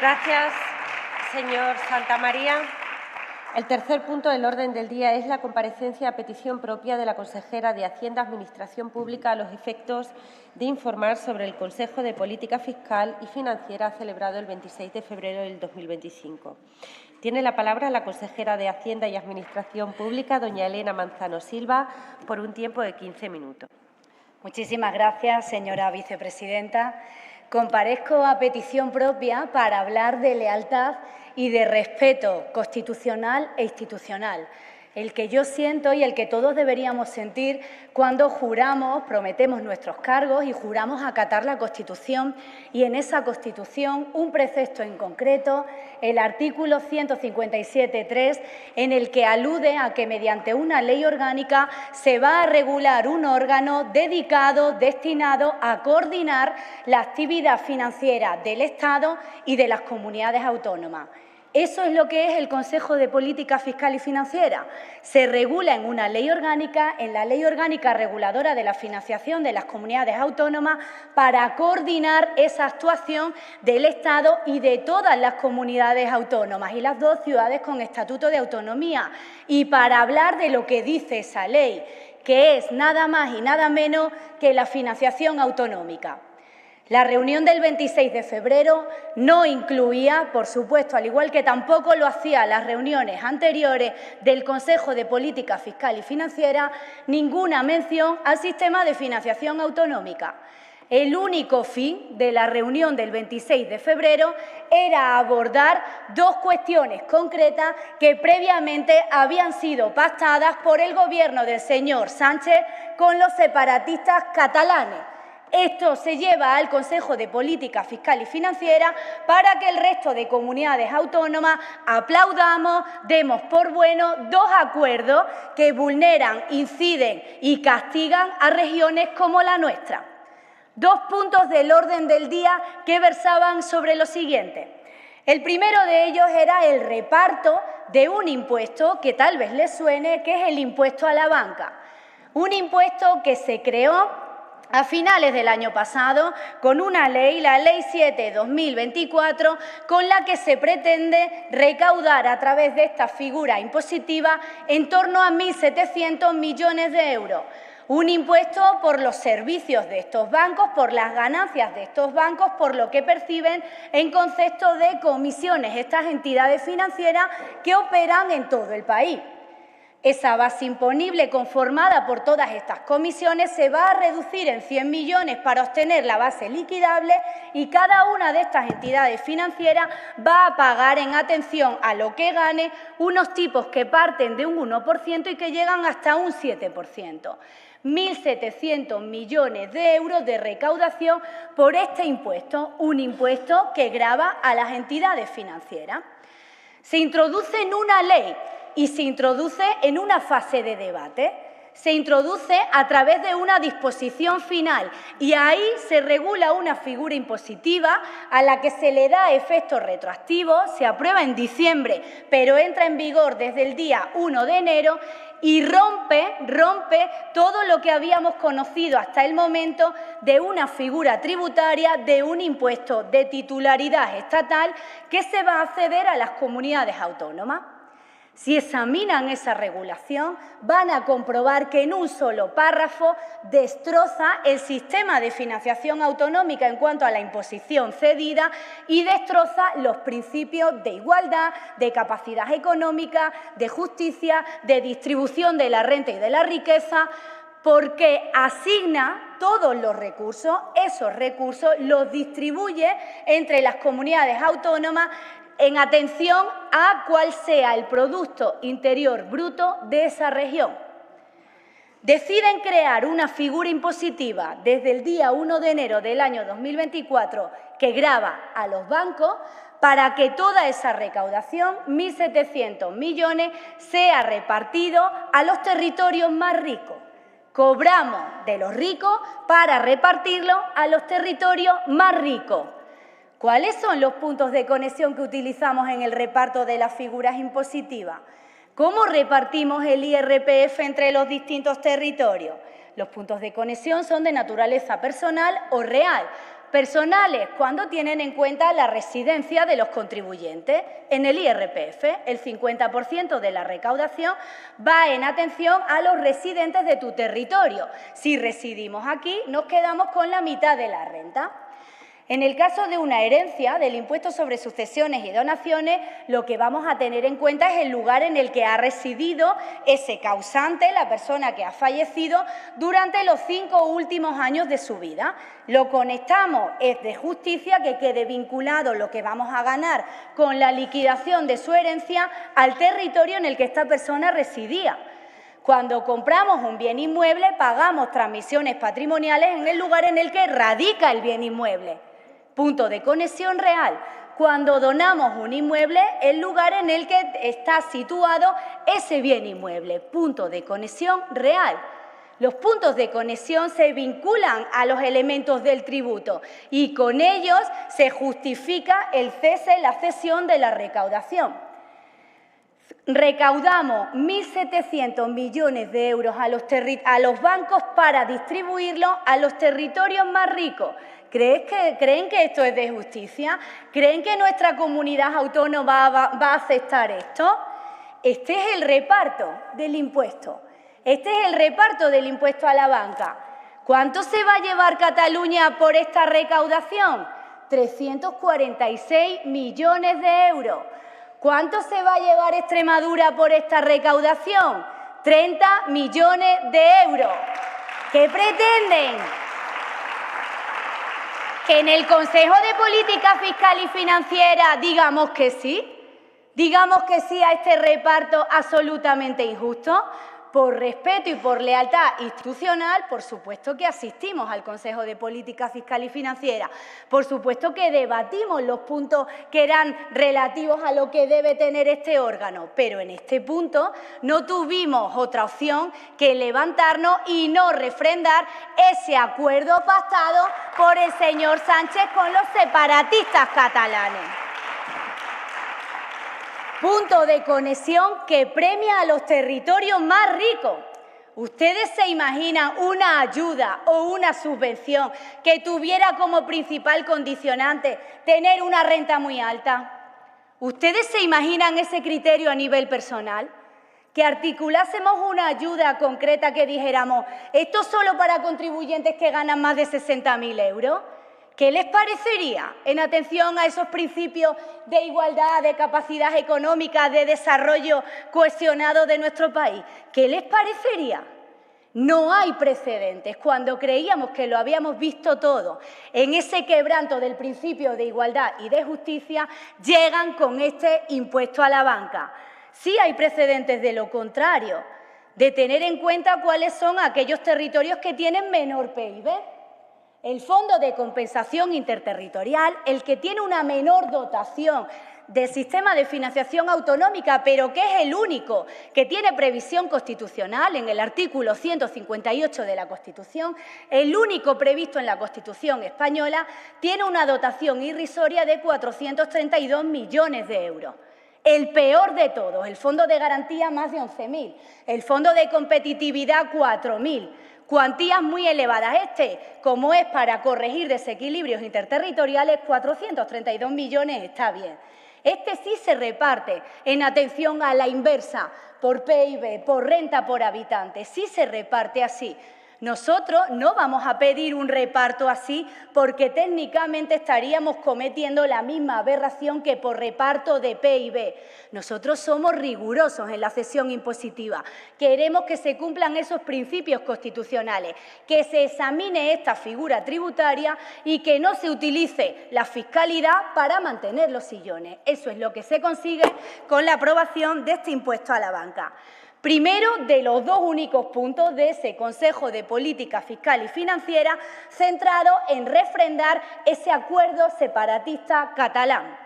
Gracias, señor Santamaría. El tercer punto del orden del día es la comparecencia a petición propia de la consejera de Hacienda, Administración Pública a los efectos de informar sobre el Consejo de Política Fiscal y Financiera celebrado el 26 de febrero del 2025. Tiene la palabra la consejera de Hacienda y Administración Pública, doña Elena Manzano Silva, por un tiempo de 15 minutos. Muchísimas gracias, señora vicepresidenta. Comparezco a petición propia para hablar de lealtad y de respeto constitucional e institucional, el que yo siento y el que todos deberíamos sentir cuando juramos, prometemos nuestros cargos y juramos acatar la Constitución, y en esa Constitución un precepto en concreto, el artículo 157.3, en el que alude a que mediante una ley orgánica se va a regular un órgano dedicado, destinado a coordinar la actividad financiera del Estado y de las comunidades autónomas. Eso es lo que es el Consejo de Política Fiscal y Financiera. Se regula en una ley orgánica, en la Ley Orgánica Reguladora de la Financiación de las Comunidades Autónomas, para coordinar esa actuación del Estado y de todas las comunidades autónomas y las 2 ciudades con estatuto de autonomía. Y para hablar de lo que dice esa ley, que es nada más y nada menos que la financiación autonómica. La reunión del 26 de febrero no incluía, por supuesto, al igual que tampoco lo hacían las reuniones anteriores del Consejo de Política Fiscal y Financiera, ninguna mención al sistema de financiación autonómica. El único fin de la reunión del 26 de febrero era abordar 2 cuestiones concretas que previamente habían sido pactadas por el Gobierno del señor Sánchez con los separatistas catalanes. Esto se lleva al Consejo de Política Fiscal y Financiera para que el resto de comunidades autónomas aplaudamos, demos por bueno 2 acuerdos que vulneran, inciden y castigan a regiones como la nuestra. 2 puntos del orden del día que versaban sobre lo siguiente. El primero de ellos era el reparto de un impuesto que tal vez les suene, que es el impuesto a la banca. Un impuesto que se creó a finales del año pasado con una ley, la Ley 7/2024, con la que se pretende recaudar a través de esta figura impositiva en torno a 1.700 millones de euros. Un impuesto por los servicios de estos bancos, por las ganancias de estos bancos, por lo que perciben en concepto de comisiones estas entidades financieras que operan en todo el país. Esa base imponible conformada por todas estas comisiones se va a reducir en 100 millones para obtener la base liquidable, y cada una de estas entidades financieras va a pagar en atención a lo que gane unos tipos que parten de un 1% y que llegan hasta un 7%. 1.700 millones de euros de recaudación por este impuesto, un impuesto que grava a las entidades financieras. Se introduce en una ley y se introduce en una fase de debate. Se introduce a través de una disposición final y ahí se regula una figura impositiva a la que se le da efecto retroactivo, se aprueba en diciembre, pero entra en vigor desde el día 1 de enero y rompe todo lo que habíamos conocido hasta el momento de una figura tributaria, de un impuesto de titularidad estatal que se va a ceder a las comunidades autónomas. Si examinan esa regulación, van a comprobar que en un solo párrafo destroza el sistema de financiación autonómica en cuanto a la imposición cedida y destroza los principios de igualdad, de capacidad económica, de justicia, de distribución de la renta y de la riqueza, porque asigna todos los recursos, esos recursos los distribuye entre las comunidades autónomas en atención a cuál sea el Producto Interior Bruto de esa región. Deciden crear una figura impositiva desde el día 1 de enero del año 2024 que grava a los bancos para que toda esa recaudación, 1.700 millones, sea repartido a los territorios más ricos. Cobramos de los ricos para repartirlo a los territorios más ricos. ¿Cuáles son los puntos de conexión que utilizamos en el reparto de las figuras impositivas? ¿Cómo repartimos el IRPF entre los distintos territorios? Los puntos de conexión son de naturaleza personal o real. personales cuando tienen en cuenta la residencia de los contribuyentes. En el IRPF, el 50% de la recaudación va en atención a los residentes de tu territorio. Si residimos aquí, nos quedamos con la mitad de la renta. En el caso de una herencia, del impuesto sobre sucesiones y donaciones, lo que vamos a tener en cuenta es el lugar en el que ha residido ese causante, la persona que ha fallecido, durante los 5 últimos años de su vida. Lo conectamos, es de justicia que quede vinculado lo que vamos a ganar con la liquidación de su herencia al territorio en el que esta persona residía. Cuando compramos un bien inmueble, pagamos transmisiones patrimoniales en el lugar en el que radica el bien inmueble. Punto de conexión real. Cuando donamos un inmueble, el lugar en el que está situado ese bien inmueble. Punto de conexión real. Los puntos de conexión se vinculan a los elementos del tributo y con ellos se justifica el cese, la cesión de la recaudación. Recaudamos 1.700 millones de euros a los bancos para distribuirlos a los territorios más ricos. ¿Creen que esto es de justicia? ¿Creen que nuestra comunidad autónoma va a aceptar esto? Este es el reparto del impuesto. Este es el reparto del impuesto a la banca. ¿Cuánto se va a llevar Cataluña por esta recaudación? 346 millones de euros. ¿Cuánto se va a llevar Extremadura por esta recaudación? 30 millones de euros. ¿Qué pretenden? ¿Que en el Consejo de Política Fiscal y Financiera digamos que sí? ¿Digamos que sí a este reparto absolutamente injusto? Por respeto y por lealtad institucional, por supuesto que asistimos al Consejo de Política Fiscal y Financiera. Por supuesto que debatimos los puntos que eran relativos a lo que debe tener este órgano. Pero en este punto no tuvimos otra opción que levantarnos y no refrendar ese acuerdo pactado por el señor Sánchez con los separatistas catalanes. Punto de conexión que premia a los territorios más ricos. ¿Ustedes se imaginan una ayuda o una subvención que tuviera como principal condicionante tener una renta muy alta? ¿Ustedes se imaginan ese criterio a nivel personal? Que articulásemos una ayuda concreta que dijéramos, esto solo para contribuyentes que ganan más de 60.000 euros. ¿Qué les parecería en atención a esos principios de igualdad, de capacidad económica, de desarrollo cohesionado de nuestro país? ¿Qué les parecería? No hay precedentes. Cuando creíamos que lo habíamos visto todo, en ese quebranto del principio de igualdad y de justicia, llegan con este impuesto a la banca. Sí hay precedentes de lo contrario, de tener en cuenta cuáles son aquellos territorios que tienen menor PIB. El Fondo de Compensación Interterritorial, el que tiene una menor dotación del sistema de financiación autonómica, pero que es el único que tiene previsión constitucional en el artículo 158 de la Constitución, el único previsto en la Constitución española, tiene una dotación irrisoria de 432 millones de euros. El peor de todos, el Fondo de Garantía más de 11.000, el Fondo de Competitividad 4.000, cuantías muy elevadas. Como es para corregir desequilibrios interterritoriales, 432 millones está bien. Sí se reparte en atención a la inversa, por PIB, por renta por habitante, sí se reparte así. Nosotros no vamos a pedir un reparto así porque técnicamente estaríamos cometiendo la misma aberración que por reparto de PIB. Nosotros somos rigurosos en la cesión impositiva. Queremos que se cumplan esos principios constitucionales, que se examine esta figura tributaria y que no se utilice la fiscalidad para mantener los sillones. Eso es lo que se consigue con la aprobación de este impuesto a la banca. Primero de los dos únicos puntos de ese Consejo de Política Fiscal y Financiera centrado en refrendar ese acuerdo separatista catalán.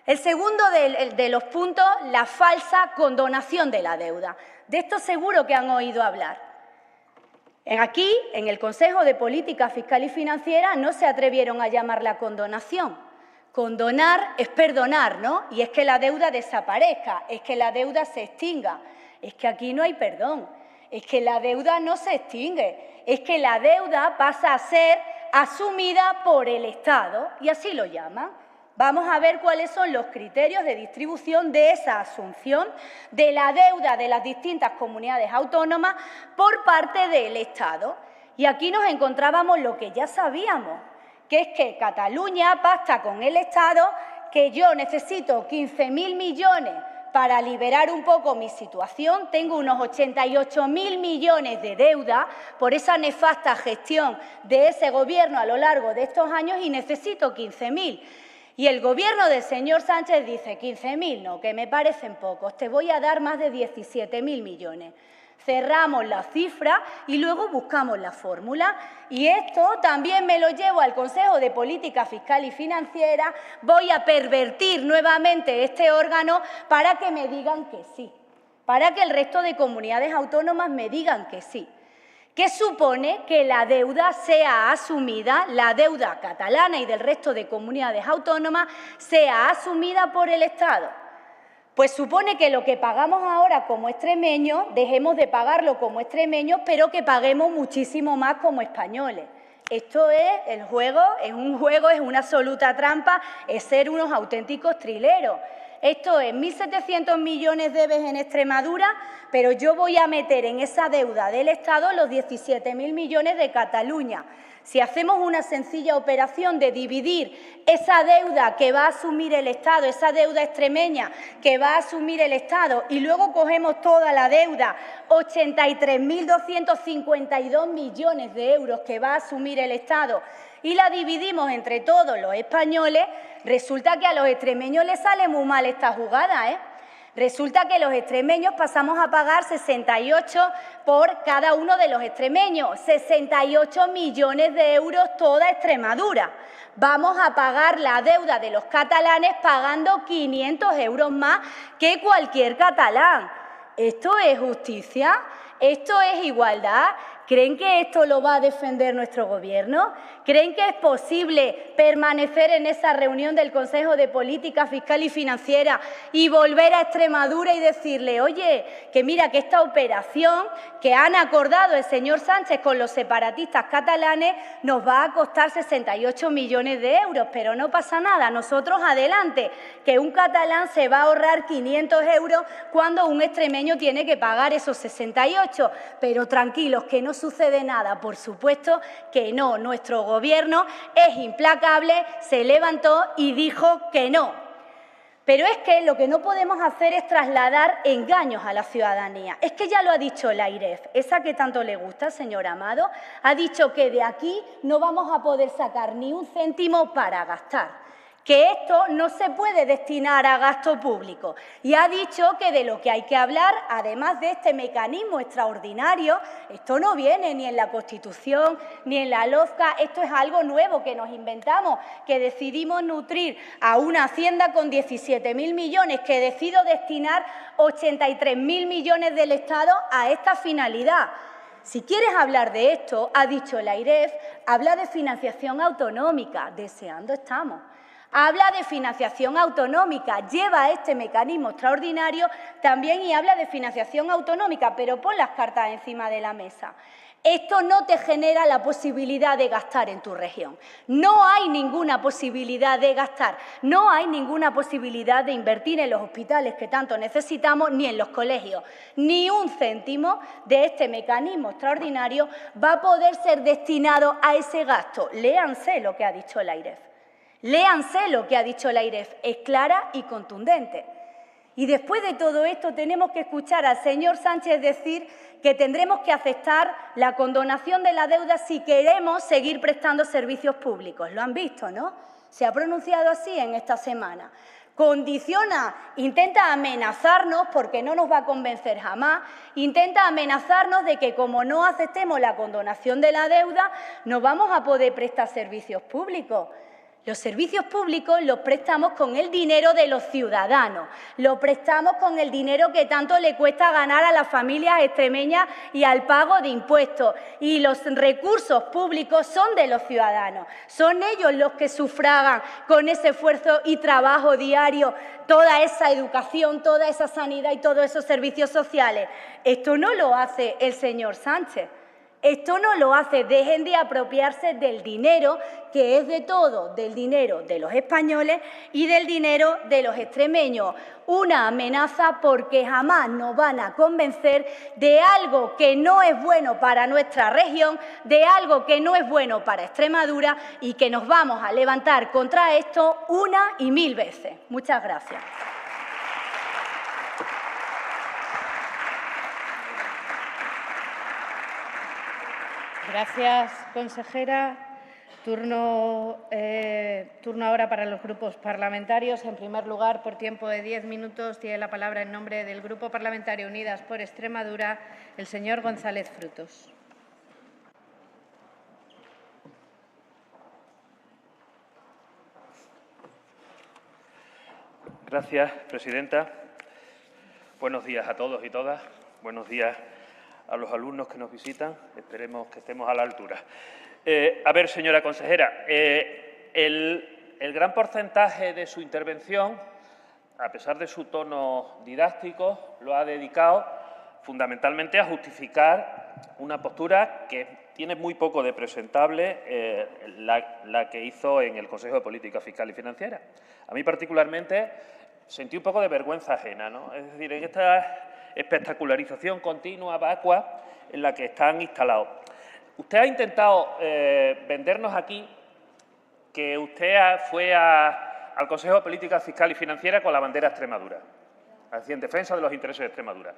El segundo de los puntos, la falsa condonación de la deuda. De esto seguro que han oído hablar. Aquí, en el Consejo de Política Fiscal y Financiera, no se atrevieron a llamarla condonación. Condonar es perdonar, ¿no? Y es que la deuda desaparezca, es que la deuda se extinga. Es que aquí no hay perdón, es que la deuda no se extingue, es que la deuda pasa a ser asumida por el Estado, y así lo llaman. Vamos a ver cuáles son los criterios de distribución de esa asunción de la deuda de las distintas comunidades autónomas por parte del Estado. Y aquí nos encontrábamos lo que ya sabíamos, que es que Cataluña pacta con el Estado que yo necesito 15.000 millones para liberar un poco mi situación, tengo unos 88.000 millones de deuda por esa nefasta gestión de ese Gobierno a lo largo de estos años y necesito 15.000. Y el Gobierno del señor Sánchez dice 15.000, no, que me parecen pocos, te voy a dar más de 17.000 millones. Cerramos la cifra y luego buscamos la fórmula. Y esto también me lo llevo al Consejo de Política Fiscal y Financiera. Voy a pervertir nuevamente este órgano para que me digan que sí, para que el resto de comunidades autónomas me digan que sí. ¿Qué supone que la deuda sea asumida, la deuda catalana y del resto de comunidades autónomas sea asumida por el Estado? Pues supone que lo que pagamos ahora como extremeños, dejemos de pagarlo como extremeños, pero que paguemos muchísimo más como españoles. Esto es el juego, es un juego, es una absoluta trampa, es ser unos auténticos trileros. Esto es 1.700 millones debes en Extremadura, pero yo voy a meter en esa deuda del Estado los 17.000 millones de Cataluña. Si hacemos una sencilla operación de dividir esa deuda que va a asumir el Estado, esa deuda extremeña que va a asumir el Estado, y luego cogemos toda la deuda, 83.252 millones de euros que va a asumir el Estado, y la dividimos entre todos los españoles, resulta que a los extremeños les sale muy mal esta jugada, ¿eh? Resulta que los extremeños pasamos a pagar 68 por cada uno de los extremeños, 68 millones de euros toda Extremadura. Vamos a pagar la deuda de los catalanes pagando 500 euros más que cualquier catalán. ¿Esto es justicia? ¿Esto es igualdad? ¿Creen que esto lo va a defender nuestro Gobierno? ¿Creen que es posible permanecer en esa reunión del Consejo de Política Fiscal y Financiera y volver a Extremadura y decirle, oye, que mira que esta operación que han acordado el señor Sánchez con los separatistas catalanes nos va a costar 68 millones de euros, pero no pasa nada, nosotros adelante, que un catalán se va a ahorrar 500 euros cuando un extremeño tiene que pagar esos 68, pero tranquilos, que no sucede nada, por supuesto que no, nuestro Gobierno es implacable, se levantó y dijo que no. Pero es que lo que no podemos hacer es trasladar engaños a la ciudadanía. Es que ya lo ha dicho la AIREF, esa que tanto le gusta, señor Amado, ha dicho que de aquí no vamos a poder sacar ni un céntimo para gastar, que esto no se puede destinar a gasto público. Y ha dicho que de lo que hay que hablar, además de este mecanismo extraordinario, esto no viene ni en la Constitución ni en la LOFCA, esto es algo nuevo que nos inventamos, que decidimos nutrir a una hacienda con 17.000 millones, que decido destinar 83.000 millones del Estado a esta finalidad. Si quieres hablar de esto, ha dicho la AIREF, habla de financiación autonómica, deseando estamos. Habla de financiación autonómica, lleva este mecanismo extraordinario también y habla de financiación autonómica, pero pon las cartas encima de la mesa. Esto no te genera la posibilidad de gastar en tu región. No hay ninguna posibilidad de gastar, no hay ninguna posibilidad de invertir en los hospitales que tanto necesitamos, ni en los colegios. Ni un céntimo de este mecanismo extraordinario va a poder ser destinado a ese gasto. Léanse lo que ha dicho la AIREF. Léanse lo que ha dicho la AIREF, es clara y contundente. Y después de todo esto tenemos que escuchar al señor Sánchez decir que tendremos que aceptar la condonación de la deuda si queremos seguir prestando servicios públicos. Lo han visto, ¿no? Se ha pronunciado así en esta semana. Condiciona, intenta amenazarnos, porque no nos va a convencer jamás, intenta amenazarnos de que como no aceptemos la condonación de la deuda, no vamos a poder prestar servicios públicos. Los servicios públicos los prestamos con el dinero de los ciudadanos, los prestamos con el dinero que tanto le cuesta ganar a las familias extremeñas y al pago de impuestos. Y los recursos públicos son de los ciudadanos, son ellos los que sufragan con ese esfuerzo y trabajo diario toda esa educación, toda esa sanidad y todos esos servicios sociales. Esto no lo hace el señor Sánchez. Esto no lo hace. Dejen de apropiarse del dinero, que es de todo, del dinero de los españoles y del dinero de los extremeños. Una amenaza porque jamás nos van a convencer de algo que no es bueno para nuestra región, de algo que no es bueno para Extremadura y que nos vamos a levantar contra esto una y mil veces. Muchas gracias. Gracias, consejera. Turno ahora para los grupos parlamentarios. En primer lugar, por tiempo de 10 minutos, tiene la palabra en nombre del Grupo Parlamentario Unidas por Extremadura el señor González Frutos. Gracias, presidenta. Buenos días a todos y todas. Buenos días a los alumnos que nos visitan. Esperemos que estemos a la altura. A ver, señora consejera, el gran porcentaje de su intervención, a pesar de su tono didáctico, lo ha dedicado fundamentalmente a justificar una postura que tiene muy poco de presentable, la que hizo en el Consejo de Política Fiscal y Financiera. A mí particularmente sentí un poco de vergüenza ajena, ¿no? Es decir, en esta espectacularización continua, vacua, en la que están instalados. Usted ha intentado vendernos aquí que usted fue al Consejo de Política Fiscal y Financiera con la bandera Extremadura, es decir, en defensa de los intereses de Extremadura.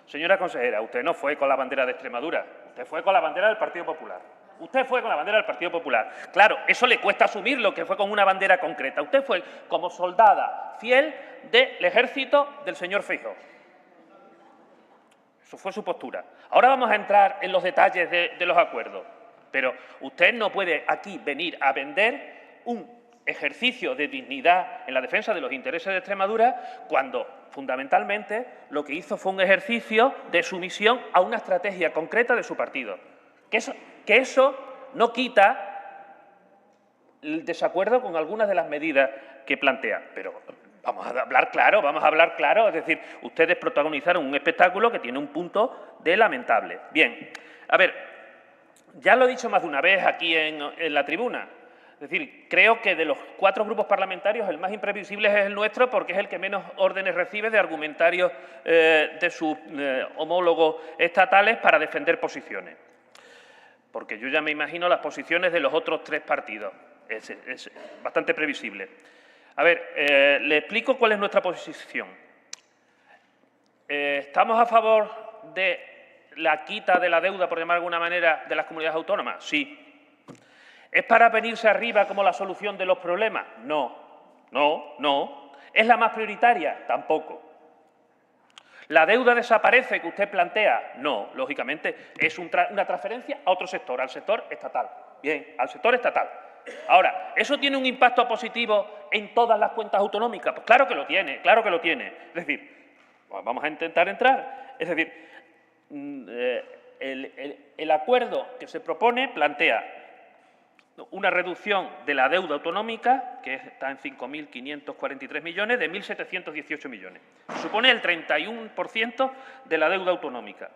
Señora consejera, usted no fue con la bandera de Extremadura, usted fue con la bandera del Partido Popular. Usted fue con la bandera del Partido Popular. Claro, eso le cuesta asumirlo, que fue con una bandera concreta. Usted fue como soldada fiel del ejército del señor Feijóo. Eso fue su postura. Ahora vamos a entrar en los detalles de los acuerdos, pero usted no puede aquí venir a vender un ejercicio de dignidad en la defensa de los intereses de Extremadura cuando, fundamentalmente, lo que hizo fue un ejercicio de sumisión a una estrategia concreta de su partido. Que eso no quita el desacuerdo con algunas de las medidas que plantea, pero vamos a hablar claro, es decir, ustedes protagonizaron un espectáculo que tiene un punto de lamentable. Bien, a ver, ya lo he dicho más de una vez aquí en la tribuna, es decir, creo que de los 4 grupos parlamentarios el más imprevisible es el nuestro porque es el que menos órdenes recibe de argumentarios de sus homólogos estatales para defender posiciones. Porque yo ya me imagino las posiciones de los otros 3 partidos. Es bastante previsible. A ver, le explico cuál es nuestra posición. ¿Estamos a favor de la quita de la deuda, por llamar de alguna manera, de las comunidades autónomas? Sí. ¿Es para venirse arriba como la solución de los problemas? No. ¿Es la más prioritaria? Tampoco. ¿La deuda desaparece que usted plantea? No, lógicamente, es una transferencia a otro sector, al sector estatal. Bien, al sector estatal. Ahora, ¿eso tiene un impacto positivo en todas las cuentas autonómicas? Pues claro que lo tiene, claro que lo tiene. Es decir, vamos a intentar entrar. Es decir, el acuerdo que se propone plantea una reducción de la deuda autonómica, que está en 5.543 millones, de 1.718 millones. Supone el 31% de la deuda autonómica.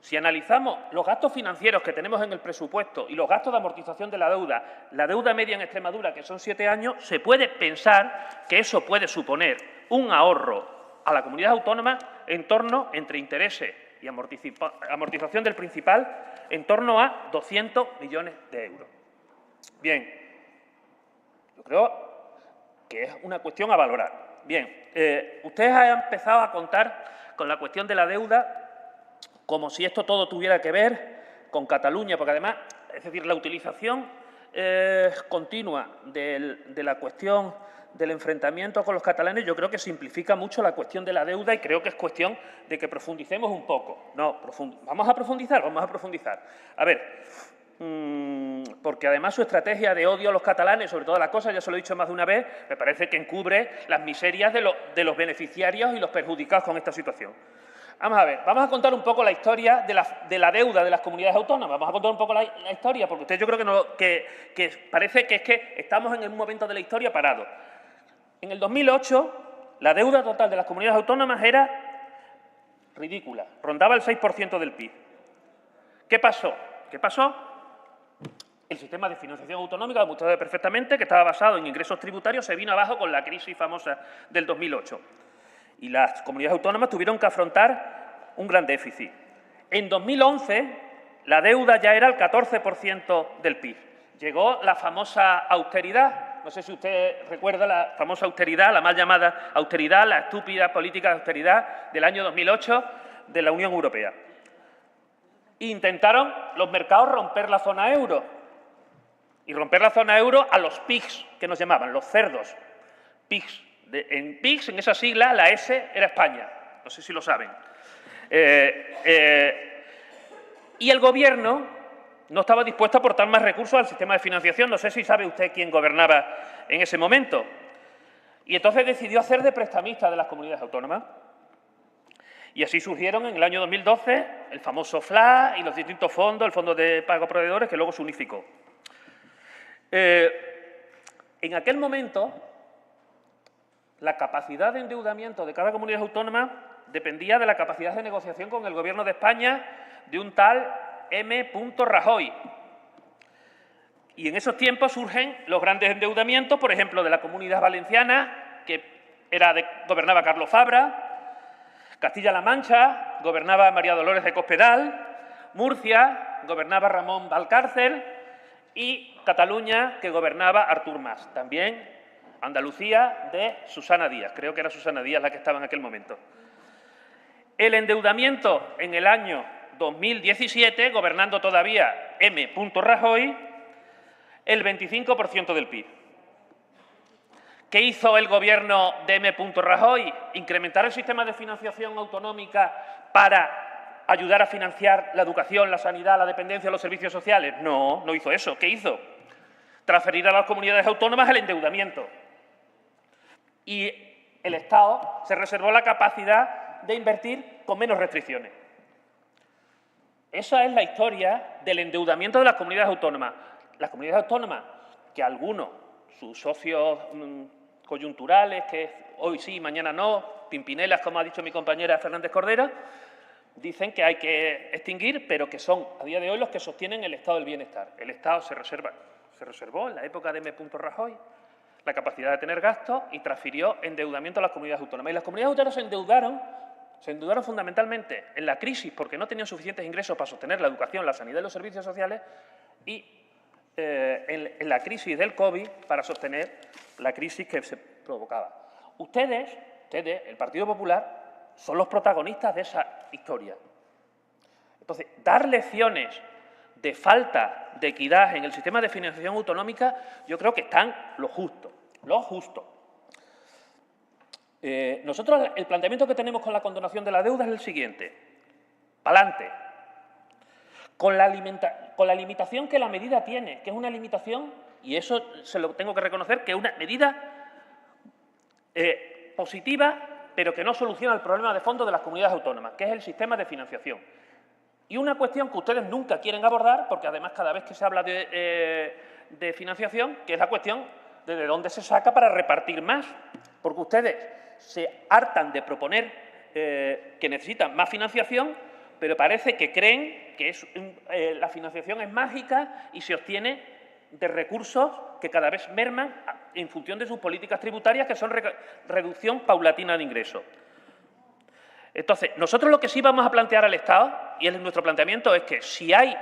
Si analizamos los gastos financieros que tenemos en el presupuesto y los gastos de amortización de la deuda media en Extremadura, que son 7 años, se puede pensar que eso puede suponer un ahorro a la comunidad autónoma en torno, entre intereses y amortización del principal, en torno a 200 millones de euros. Bien, yo creo que es una cuestión a valorar. Bien, ustedes han empezado a contar con la cuestión de la deuda como si esto todo tuviera que ver con Cataluña, porque además, es decir, la utilización continua de la cuestión del enfrentamiento con los catalanes, yo creo que simplifica mucho la cuestión de la deuda y creo que es cuestión de que profundicemos un poco. No, vamos a profundizar. A ver, porque además su estrategia de odio a los catalanes, sobre todas las cosas, ya se lo he dicho más de una vez, me parece que encubre las miserias de los beneficiarios y los perjudicados con esta situación. Vamos a ver, vamos a contar un poco la historia de la deuda de las comunidades autónomas. Vamos a contar un poco la historia, porque usted yo creo que parece que es que estamos en un momento de la historia parado. En el 2008, la deuda total de las comunidades autónomas era ridícula, rondaba el 6% del PIB. ¿Qué pasó? ¿Qué pasó? El sistema de financiación autonómica, como usted sabe perfectamente, que estaba basado en ingresos tributarios, se vino abajo con la crisis famosa del 2008. Y las comunidades autónomas tuvieron que afrontar un gran déficit. En 2011, la deuda ya era el 14% del PIB. Llegó la famosa austeridad. No sé si usted recuerda la famosa austeridad, la mal llamada austeridad, la estúpida política de austeridad del año 2008 de la Unión Europea. Intentaron los mercados romper la zona euro. Y romper la zona euro a los PIGS, que nos llamaban, los cerdos. PIGS. En PIGS, en esa sigla, la S era España. No sé si lo saben. Y el Gobierno no estaba dispuesto a aportar más recursos al sistema de financiación. No sé si sabe usted quién gobernaba en ese momento. Y entonces decidió hacer de prestamista de las comunidades autónomas. Y así surgieron en el año 2012 el famoso FLA y los distintos fondos, el Fondo de Pago a Proveedores, que luego se unificó. En aquel momento, la capacidad de endeudamiento de cada comunidad autónoma dependía de la capacidad de negociación con el Gobierno de España de un tal M. Rajoy. Y en esos tiempos surgen los grandes endeudamientos, por ejemplo, de la Comunidad Valenciana, que gobernaba Carlos Fabra, Castilla-La Mancha, gobernaba María Dolores de Cospedal, Murcia, gobernaba Ramón Valcárcel y Cataluña, que gobernaba Artur Mas. También Andalucía de Susana Díaz, creo que era Susana Díaz la que estaba en aquel momento. El endeudamiento en el año 2017, gobernando todavía M. Rajoy, el 25% del PIB. ¿Qué hizo el Gobierno de M. Rajoy? ¿Incrementar el sistema de financiación autonómica para ayudar a financiar la educación, la sanidad, la dependencia, los servicios sociales? No, no hizo eso. ¿Qué hizo? Transferir a las comunidades autónomas el endeudamiento. Y el Estado se reservó la capacidad de invertir con menos restricciones. Esa es la historia del endeudamiento de las comunidades autónomas. Las comunidades autónomas que algunos, sus socios coyunturales, que hoy sí, mañana no, pimpinelas, como ha dicho mi compañera Fernández Cordero, dicen que hay que extinguir, pero que son a día de hoy los que sostienen el estado del bienestar. El Estado se reservó en la época de M. Rajoy la capacidad de tener gastos y transfirió endeudamiento a las comunidades autónomas. Y las comunidades autónomas se endeudaron fundamentalmente en la crisis porque no tenían suficientes ingresos para sostener la educación, la sanidad y los servicios sociales y en la crisis del COVID para sostener la crisis que se provocaba. Ustedes, el Partido Popular, son los protagonistas de esa historia. Entonces, dar lecciones de falta de equidad en el sistema de financiación autonómica, yo creo que están lo justo, lo justo. Nosotros, el planteamiento que tenemos con la condonación de la deuda es el siguiente. Pa'lante. Con la limitación que la medida tiene, que es una limitación, y eso se lo tengo que reconocer, que es una medida positiva, pero que no soluciona el problema de fondo de las comunidades autónomas, que es el sistema de financiación. Y una cuestión que ustedes nunca quieren abordar, porque además cada vez que se habla de financiación, que es la cuestión de dónde se saca para repartir más, porque ustedes se hartan de proponer que necesitan más financiación, pero parece que creen que la financiación es mágica y se obtiene de recursos que cada vez merman en función de sus políticas tributarias, que son reducción paulatina de ingresos. Entonces, nosotros lo que sí vamos a plantear al Estado, y nuestro planteamiento es que si hay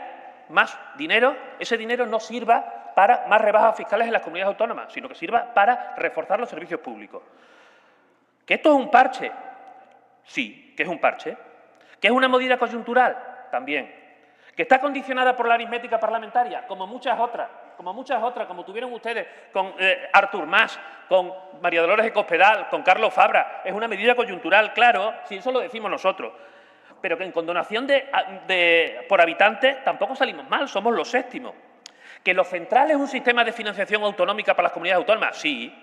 más dinero, ese dinero no sirva para más rebajas fiscales en las comunidades autónomas, sino que sirva para reforzar los servicios públicos. ¿Que esto es un parche? Sí, que es un parche. ¿Que es una medida coyuntural? También. ¿Que está condicionada por la aritmética parlamentaria? Como muchas otras, como tuvieron ustedes con Artur Mas, con María Dolores de Cospedal, con Carlos Fabra. Es una medida coyuntural, claro, si eso lo decimos nosotros. Pero que en condonación por habitante tampoco salimos mal, somos los séptimos. ¿Que lo central es un sistema de financiación autonómica para las comunidades autónomas? Sí.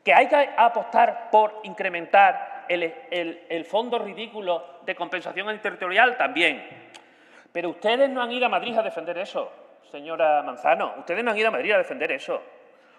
¿Que hay que apostar por incrementar el fondo ridículo de compensación interterritorial? También. Pero ustedes no han ido a Madrid a defender eso, señora Manzano. Ustedes no han ido a Madrid a defender eso.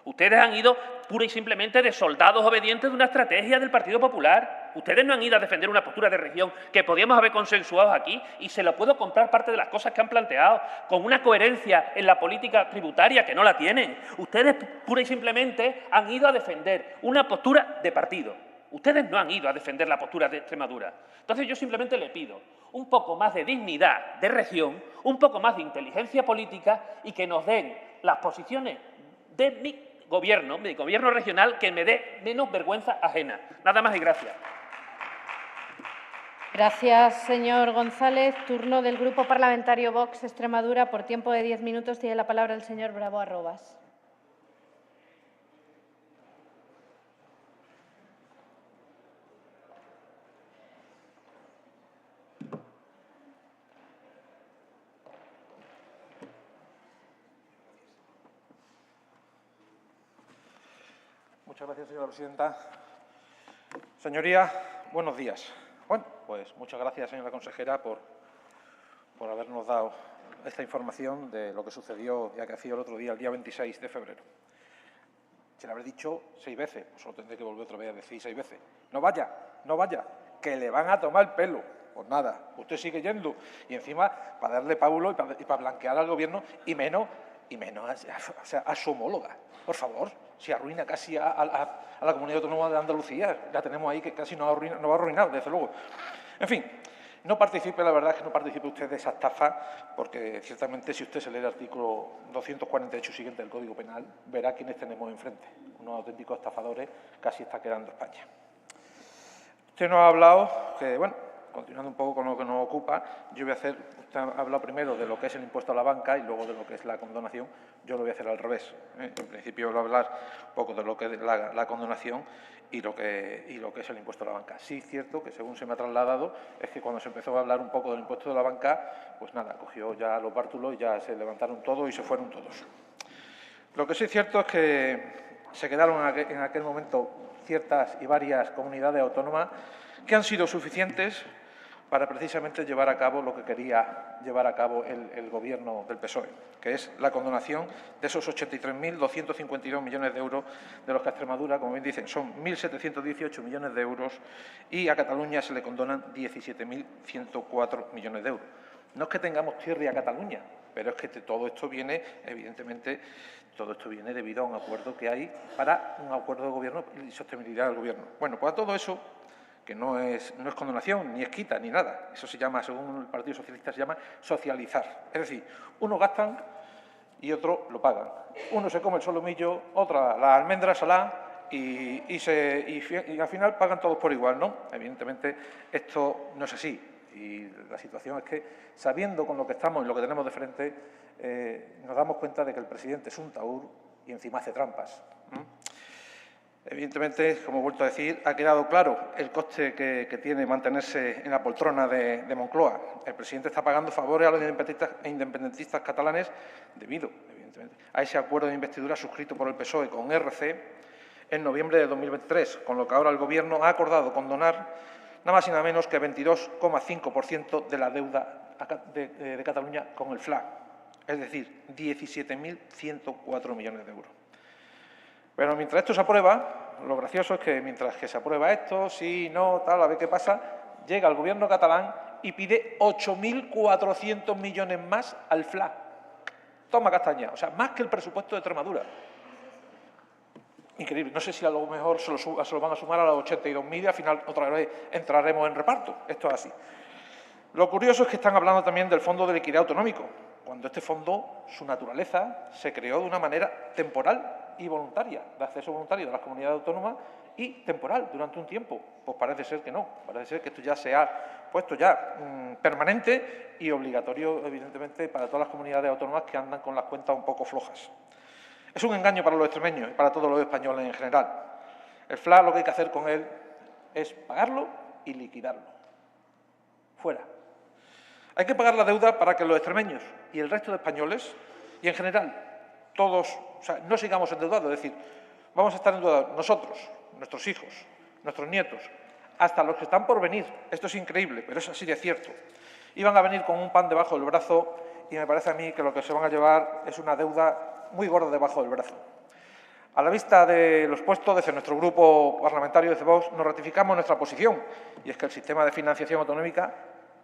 Ustedes han ido pura y simplemente de soldados obedientes de una estrategia del Partido Popular. Ustedes no han ido a defender una postura de región que podíamos haber consensuado aquí, y se lo puedo comprar parte de las cosas que han planteado, con una coherencia en la política tributaria que no la tienen. Ustedes pura y simplemente han ido a defender una postura de partido. Ustedes no han ido a defender la postura de Extremadura. Entonces yo simplemente le pido un poco más de dignidad de región, un poco más de inteligencia política y que nos den las posiciones de mi gobierno regional, que me dé menos vergüenza ajena. Nada más y gracias. Gracias, señor González. Turno del Grupo Parlamentario Vox Extremadura. Por tiempo de 10 minutos tiene la palabra el señor Bravo Arrobas. Muchas gracias, señora presidenta. Señorías, buenos días. Bueno, pues muchas gracias, señora consejera, por habernos dado esta información de lo que sucedió y acaeció el otro día, el día 26 de febrero. Se la habré dicho 6 veces, pues solo tendré que volver otra vez a decir 6 veces. No vaya, que le van a tomar el pelo. Pues nada, usted sigue yendo. Y encima, para darle pábulo y para blanquear al Gobierno, y menos a su homóloga. Por favor, si arruina casi a la Comunidad Autónoma de Andalucía. La tenemos ahí que casi nos va a arruinar, desde luego. En fin, no participe, la verdad es que no participe usted de esa estafa, porque ciertamente si usted se lee el artículo 248 siguiente del Código Penal, verá quiénes tenemos enfrente. Unos auténticos estafadores, casi está quedando España. Usted nos ha hablado que, bueno, continuando un poco con lo que nos ocupa, usted ha hablado primero de lo que es el impuesto a la banca y luego de lo que es la condonación. Yo lo voy a hacer al revés. En principio voy a hablar un poco de lo que es la condonación y lo que es el impuesto a la banca. Sí es cierto que, según se me ha trasladado, es que cuando se empezó a hablar un poco del impuesto de la banca, pues nada, cogió ya los bártulos y ya se levantaron todos y se fueron todos. Lo que sí es cierto es que se quedaron en aquel momento ciertas y varias comunidades autónomas que han sido suficientes para precisamente llevar a cabo lo que quería llevar a cabo el Gobierno del PSOE, que es la condonación de esos 83.252 millones de euros, de los que a Extremadura, como bien dicen, son 1.718 millones de euros, y a Cataluña se le condonan 17.104 millones de euros. No es que tengamos tierra a Cataluña, pero es que todo esto viene, evidentemente, debido a un acuerdo que hay para un acuerdo de Gobierno y sostenibilidad del Gobierno. Bueno, pues a todo eso, que no es condonación, ni es quita, ni nada. Eso se llama, según el Partido Socialista, se llama socializar. Es decir, unos gastan y otros lo pagan. Uno se come el solomillo, otra la almendra salá y al final pagan todos por igual, ¿no? Evidentemente, esto no es así. Y la situación es que, sabiendo con lo que estamos y lo que tenemos de frente, nos damos cuenta de que el presidente es un tahúr y encima hace trampas. Evidentemente, como he vuelto a decir, ha quedado claro el coste que tiene mantenerse en la poltrona de Moncloa. El presidente está pagando favores a los independentistas catalanes debido, evidentemente, a ese acuerdo de investidura suscrito por el PSOE con RC en noviembre de 2023, con lo que ahora el Gobierno ha acordado condonar nada más y nada menos que 22,5% de la deuda de Cataluña con el FLA, es decir, 17.104 millones de euros. Pero mientras esto se aprueba, lo gracioso es que mientras que se aprueba esto, sí, no, tal, a ver qué pasa, llega el Gobierno catalán y pide 8.400 millones más al FLA. Toma castaña, o sea, más que el presupuesto de Extremadura. Increíble. No sé si a lo mejor se lo van a sumar a los 82.000 y al final otra vez entraremos en reparto. Esto es así. Lo curioso es que están hablando también del Fondo de Liquidez Autonómico, cuando este fondo, su naturaleza, se creó de una manera temporal y voluntaria, de acceso voluntario de las comunidades autónomas y temporal, durante un tiempo. Pues parece ser que no, parece ser que esto ya se ha puesto ya permanente y obligatorio, evidentemente, para todas las comunidades autónomas que andan con las cuentas un poco flojas. Es un engaño para los extremeños y para todos los españoles en general. El FLA, lo que hay que hacer con él es pagarlo y liquidarlo. Fuera. Hay que pagar la deuda para que los extremeños y el resto de españoles, y en general todos, o sea, no sigamos endeudados, es decir, vamos a estar endeudados nosotros, nuestros hijos, nuestros nietos, hasta los que están por venir. Esto es increíble, pero es así de cierto. Iban a venir con un pan debajo del brazo y me parece a mí que lo que se van a llevar es una deuda muy gorda debajo del brazo. A la vista de los puestos, desde nuestro grupo parlamentario de Vox nos ratificamos nuestra posición, y es que el sistema de financiación autonómica,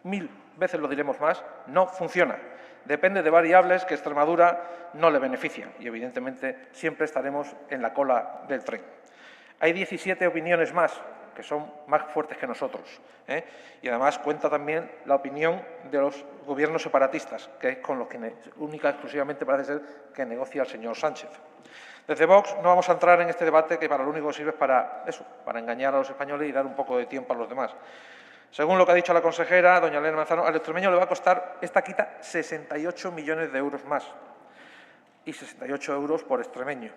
1000 veces lo diremos más, no funciona. Depende de variables que a Extremadura no le benefician y, evidentemente, siempre estaremos en la cola del tren. Hay 17 opiniones más que son más fuertes que nosotros, y además cuenta también la opinión de los gobiernos separatistas, que es con los que única y exclusivamente parece ser que negocia el señor Sánchez. Desde Vox no vamos a entrar en este debate que para lo único que sirve es para eso, para engañar a los españoles y dar un poco de tiempo a los demás. Según lo que ha dicho la consejera, doña Elena Manzano, al extremeño le va a costar esta quita 68 millones de euros más y 68 euros por extremeño.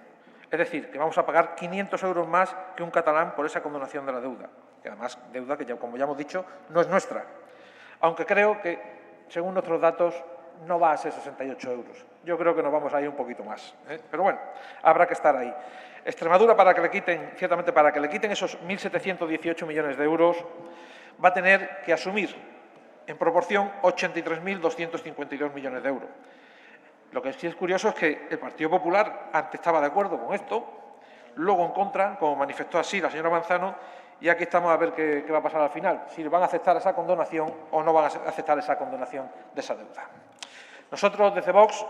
Es decir, que vamos a pagar 500 euros más que un catalán por esa condonación de la deuda, que además deuda que, como ya hemos dicho, no es nuestra. Aunque creo que, según nuestros datos, no va a ser 68 euros. Yo creo que nos vamos a ir un poquito más. Pero bueno, habrá que estar ahí. Extremadura, ciertamente para que le quiten esos 1.718 millones de euros, va a tener que asumir en proporción 83.252 millones de euros. Lo que sí es curioso es que el Partido Popular antes estaba de acuerdo con esto, luego en contra, como manifestó así la señora Manzano, y aquí estamos a ver qué va a pasar al final, si van a aceptar esa condonación o no van a aceptar esa condonación de esa deuda. Nosotros, desde Vox,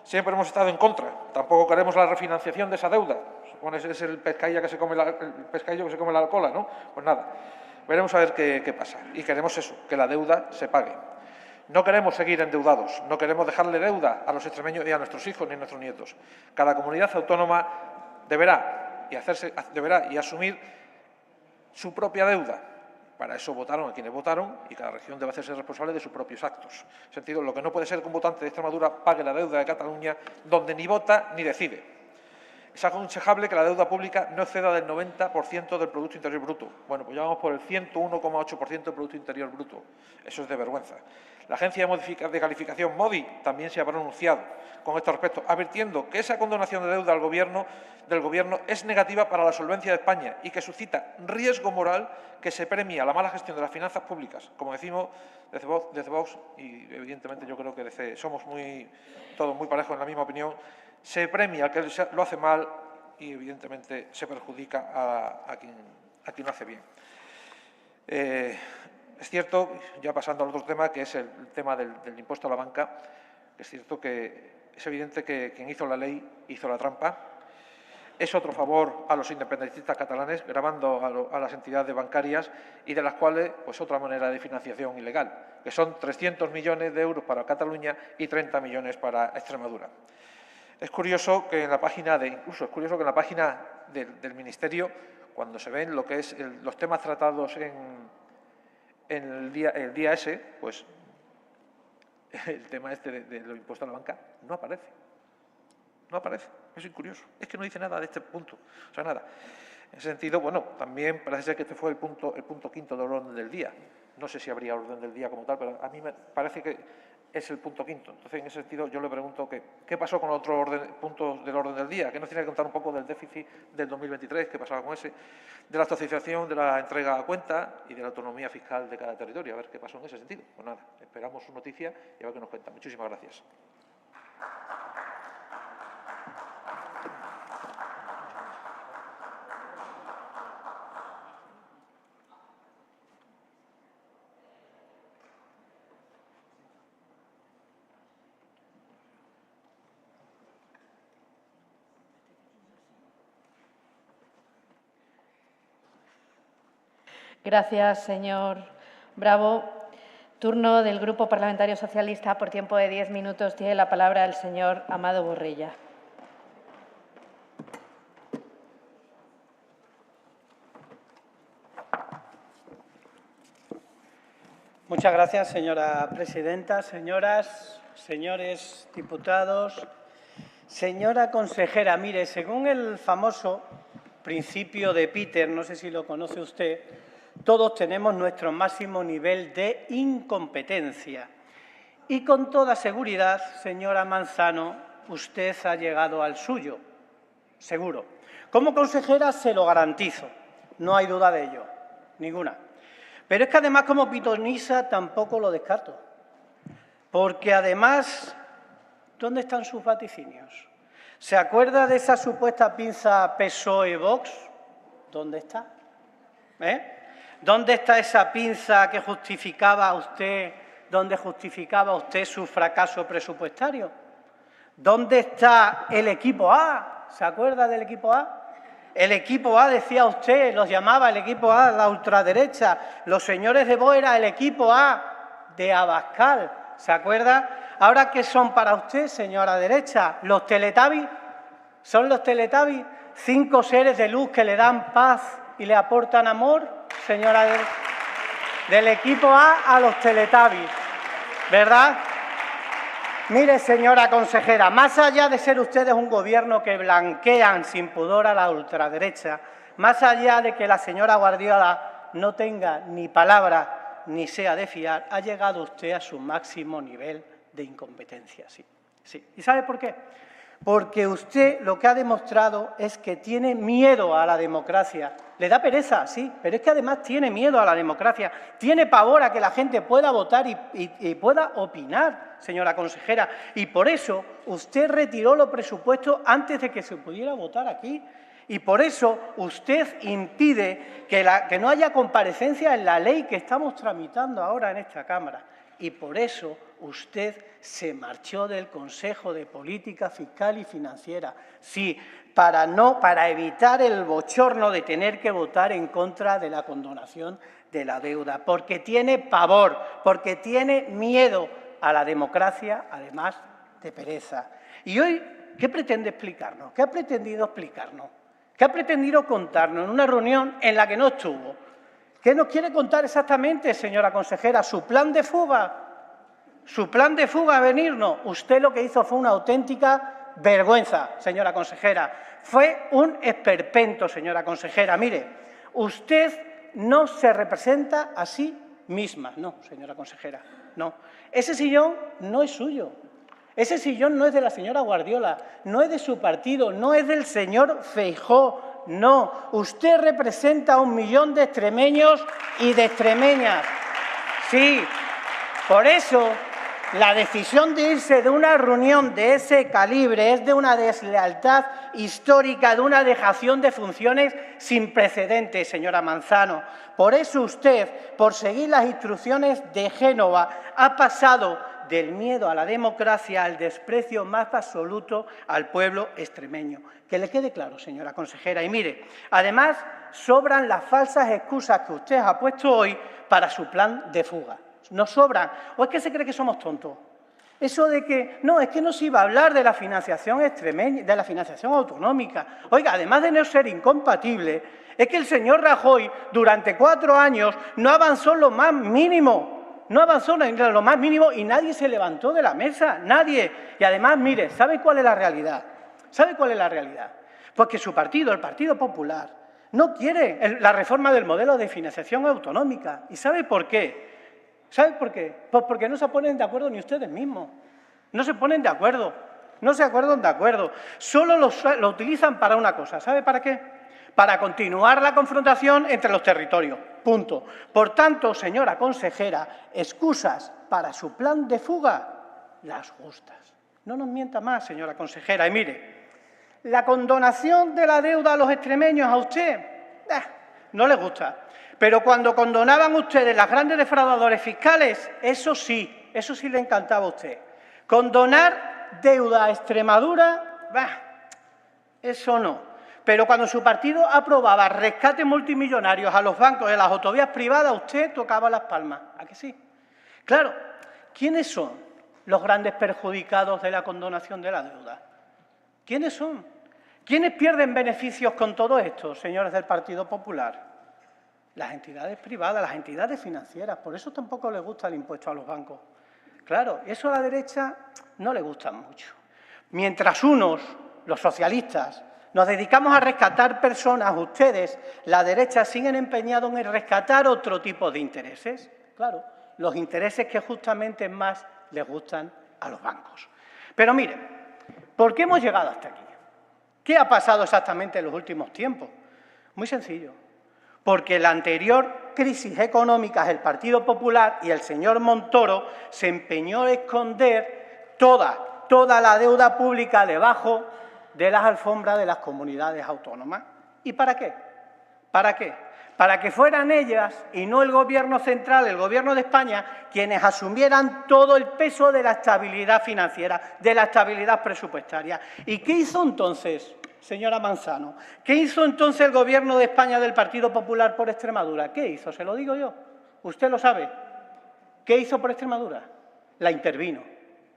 siempre hemos estado en contra. Tampoco queremos la refinanciación de esa deuda. Supone que es el pescadillo que se come la cola, ¿no? Pues nada, veremos a ver qué pasa. Y queremos eso, que la deuda se pague. No queremos seguir endeudados, no queremos dejarle deuda a los extremeños y a nuestros hijos ni a nuestros nietos. Cada comunidad autónoma deberá y asumir su propia deuda. Para eso votaron a quienes votaron y cada región debe hacerse responsable de sus propios actos. En ese sentido, lo que no puede ser que un votante de Extremadura pague la deuda de Cataluña donde ni vota ni decide. Es aconsejable que la deuda pública no exceda del 90% del Producto Interior Bruto. Bueno, pues ya vamos por el 101,8% del Producto Interior Bruto. Eso es de vergüenza. La Agencia de Calificación MODI también se ha pronunciado con este respecto, advirtiendo que esa condonación de deuda del Gobierno es negativa para la solvencia de España y que suscita riesgo moral que se premia la mala gestión de las finanzas públicas. Como decimos desde Vox, y evidentemente yo creo que somos todos muy parejos en la misma opinión, se premia al que lo hace mal y, evidentemente, se perjudica a quien lo hace bien. Es cierto, ya pasando al otro tema, que es el tema del impuesto a la banca, que es cierto que es evidente que quien hizo la ley hizo la trampa. Es otro favor a los independentistas catalanes, gravando a las entidades bancarias y de las cuales, pues otra manera de financiación ilegal, que son 300 millones de euros para Cataluña y 30 millones para Extremadura. Es curioso que en la página del Ministerio, cuando se ven lo que es los temas tratados en el día ese, pues el tema este de los impuestos a la banca no aparece. No aparece. Eso es curioso. Es que no dice nada de este punto. O sea, nada. En ese sentido, bueno, también parece ser que este fue el punto quinto del orden del día. No sé si habría orden del día como tal, pero a mí me parece que es el punto quinto. Entonces, en ese sentido, yo le pregunto qué pasó con los otros puntos del orden del día, que nos tiene que contar un poco del déficit del 2023, qué pasaba con ese, de la socialización de la entrega a cuenta y de la autonomía fiscal de cada territorio, a ver qué pasó en ese sentido. Pues nada, esperamos su noticia y a ver qué nos cuenta. Muchísimas gracias. Gracias, señor Bravo. Turno del Grupo Parlamentario Socialista. Por tiempo de 10 minutos tiene la palabra el señor Amado Borrella. Muchas gracias, señora presidenta. Señoras, señores diputados, señora consejera, mire, según el famoso principio de Peter, no sé si lo conoce usted, todos tenemos nuestro máximo nivel de incompetencia. Y con toda seguridad, señora Manzano, usted ha llegado al suyo, seguro. Como consejera se lo garantizo, no hay duda de ello, ninguna. Pero es que además como pitonisa tampoco lo descarto, porque además, ¿dónde están sus vaticinios? ¿Se acuerda de esa supuesta pinza PSOE-Vox? ¿Dónde está? ¿Dónde está esa pinza que justificaba usted, donde justificaba usted su fracaso presupuestario? ¿Dónde está el equipo A? ¿Se acuerda del equipo A? El equipo A, decía usted, los llamaba el equipo A, la ultraderecha. Los señores de Vox era el equipo A de Abascal. ¿Se acuerda? ¿Ahora qué son para usted, señora derecha? ¿Los Teletubbies? ¿Son los Teletubbies 5 seres de luz que le dan paz y le aportan amor, señora derecha? Del equipo A los Teletubbies, ¿verdad? Mire, señora consejera, más allá de ser ustedes un gobierno que blanquean sin pudor a la ultraderecha, más allá de que la señora Guardiola no tenga ni palabra ni sea de fiar, ha llegado usted a su máximo nivel de incompetencia, sí. ¿Y sabe por qué? Porque usted lo que ha demostrado es que tiene miedo a la democracia. Le da pereza, sí, pero es que además tiene miedo a la democracia. Tiene pavor a que la gente pueda votar y pueda opinar, señora consejera. Y por eso usted retiró los presupuestos antes de que se pudiera votar aquí. Y por eso usted impide que no haya comparecencia en la ley que estamos tramitando ahora en esta Cámara. Y por eso usted se marchó del Consejo de Política Fiscal y Financiera. Sí, para evitar el bochorno de tener que votar en contra de la condonación de la deuda, porque tiene pavor, porque tiene miedo a la democracia, además de pereza. Y hoy, ¿qué pretende explicarnos? ¿Qué ha pretendido explicarnos? ¿Qué ha pretendido contarnos en una reunión en la que no estuvo? ¿Qué nos quiere contar exactamente, señora consejera? ¿Su plan de fuga? ¿Su plan de fuga a venirnos? Usted lo que hizo fue una auténtica vergüenza, señora consejera. Fue un esperpento, señora consejera. Mire, usted no se representa a sí misma. No, señora consejera, no. Ese sillón no es suyo. Ese sillón no es de la señora Guardiola, no es de su partido, no es del señor Feijóo. No, usted representa a 1 millón de extremeños y de extremeñas. Sí, por eso la decisión de irse de una reunión de ese calibre es de una deslealtad histórica, de una dejación de funciones sin precedentes, señora Manzano. Por eso usted, por seguir las instrucciones de Génova, ha pasado del miedo a la democracia al desprecio más absoluto al pueblo extremeño. Que le quede claro, señora consejera. Y mire, además sobran las falsas excusas que usted ha puesto hoy para su plan de fuga. Nos sobran. ¿O es que se cree que somos tontos? Eso de que, no, es que no se iba a hablar de la financiación extremeña, de la financiación autonómica. Oiga, además de no ser incompatible, es que el señor Rajoy durante 4 años no avanzó lo más mínimo. No avanzó en lo más mínimo y nadie se levantó de la mesa, nadie. Y además, mire, ¿sabe cuál es la realidad? ¿Sabe cuál es la realidad? Pues que su partido, el Partido Popular, no quiere la reforma del modelo de financiación autonómica. ¿Y sabe por qué? ¿Sabe por qué? Pues porque no se ponen de acuerdo ni ustedes mismos. No se ponen de acuerdo. No se acuerdan de acuerdo. Solo lo utilizan para una cosa. ¿Sabe para qué? Para continuar la confrontación entre los territorios. Punto. Por tanto, señora consejera, excusas para su plan de fuga, las justas. No nos mienta más, señora consejera. Y mire, la condonación de la deuda a los extremeños a usted no le gusta. Pero cuando condonaban ustedes las grandes defraudadores fiscales, eso sí le encantaba a usted. Condonar deuda a Extremadura, eso no. Pero cuando su partido aprobaba rescates multimillonarios a los bancos y a las autovías privadas, usted tocaba las palmas. ¿A que sí? Claro, ¿quiénes son los grandes perjudicados de la condonación de la deuda? ¿Quiénes son? ¿Quiénes pierden beneficios con todo esto, señores del Partido Popular? Las entidades privadas, las entidades financieras. Por eso tampoco les gusta el impuesto a los bancos. Claro, eso a la derecha no le gusta mucho. Mientras unos, los socialistas, nos dedicamos a rescatar personas, ustedes, la derecha, siguen empeñados en rescatar otro tipo de intereses. Claro, los intereses que justamente más les gustan a los bancos. Pero miren, ¿por qué hemos llegado hasta aquí? ¿Qué ha pasado exactamente en los últimos tiempos? Muy sencillo. Porque la anterior crisis económica, el Partido Popular y el señor Montoro se empeñó en esconder toda la deuda pública debajo de las alfombras de las comunidades autónomas. ¿Y para qué? ¿Para qué? Para que fueran ellas y no el Gobierno central, el Gobierno de España, quienes asumieran todo el peso de la estabilidad financiera, de la estabilidad presupuestaria. ¿Y qué hizo entonces, señora Manzano? ¿Qué hizo entonces el Gobierno de España del Partido Popular por Extremadura? ¿Qué hizo? Se lo digo yo. Usted lo sabe. ¿Qué hizo por Extremadura? La intervino.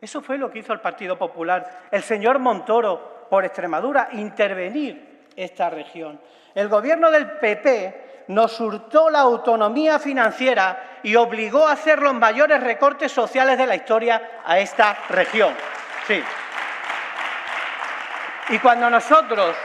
Eso fue lo que hizo el Partido Popular, el señor Montoro, por Extremadura, intervenir esta región. El Gobierno del PP nos hurtó la autonomía financiera y obligó a hacer los mayores recortes sociales de la historia a esta región. Sí. Y cuando nosotros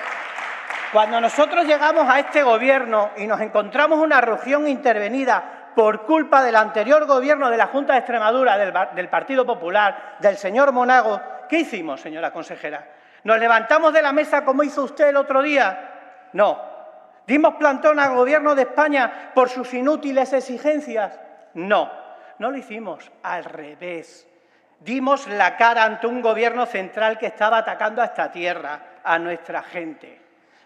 llegamos a este Gobierno y nos encontramos una región intervenida por culpa del anterior Gobierno de la Junta de Extremadura, del Partido Popular, del señor Monago, ¿qué hicimos, señora consejera? ¿Nos levantamos de la mesa como hizo usted el otro día? No. ¿Dimos plantón al Gobierno de España por sus inútiles exigencias? No, no lo hicimos, al revés. Dimos la cara ante un Gobierno central que estaba atacando a esta tierra, a nuestra gente.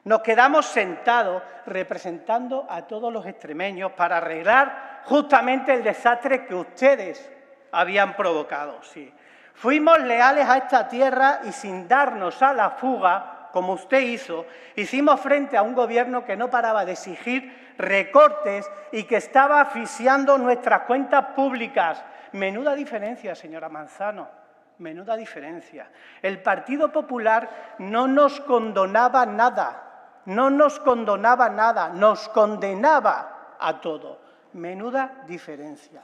Nos quedamos sentados representando a todos los extremeños para arreglar justamente el desastre que ustedes habían provocado. Sí. Fuimos leales a esta tierra y sin darnos a la fuga, como usted hizo, hicimos frente a un Gobierno que no paraba de exigir recortes y que estaba asfixiando nuestras cuentas públicas. Menuda diferencia, señora Manzano, menuda diferencia. El Partido Popular no nos condonaba nada, nos condenaba a todo. Menuda diferencia.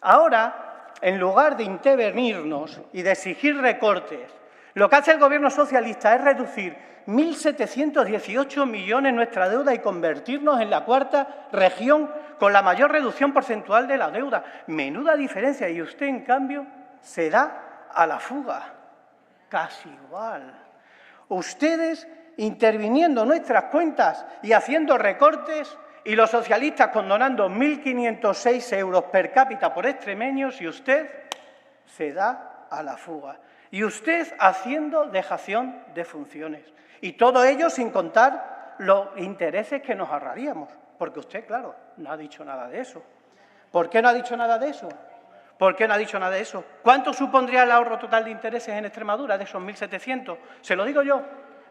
Ahora, en lugar de intervenirnos y de exigir recortes, lo que hace el Gobierno socialista es reducir 1.718 millones nuestra deuda y convertirnos en la cuarta región con la mayor reducción porcentual de la deuda. Menuda diferencia. Y usted, en cambio, se da a la fuga. Casi igual. Ustedes interviniendo nuestras cuentas y haciendo recortes, y los socialistas condonando 1.506 euros per cápita por extremeños, y usted se da a la fuga. Y usted haciendo dejación de funciones. Y todo ello sin contar los intereses que nos ahorraríamos. Porque usted, claro, no ha dicho nada de eso. ¿Por qué no ha dicho nada de eso? ¿Por qué no ha dicho nada de eso? ¿Cuánto supondría el ahorro total de intereses en Extremadura de esos 1.700? Se lo digo yo.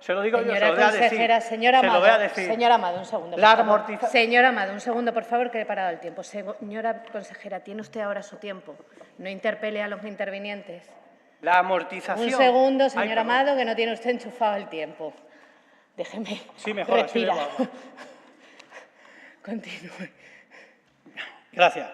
Se lo digo yo, se lo voy a decir. Señora Amado, un segundo. Señora Amado, un segundo, por favor, que he parado el tiempo. Señora consejera, tiene usted ahora su tiempo. No interpele a los intervinientes. La amortización. Un segundo, señor Amado, que no tiene usted enchufado el tiempo. Déjeme respirar. Continúe. Gracias.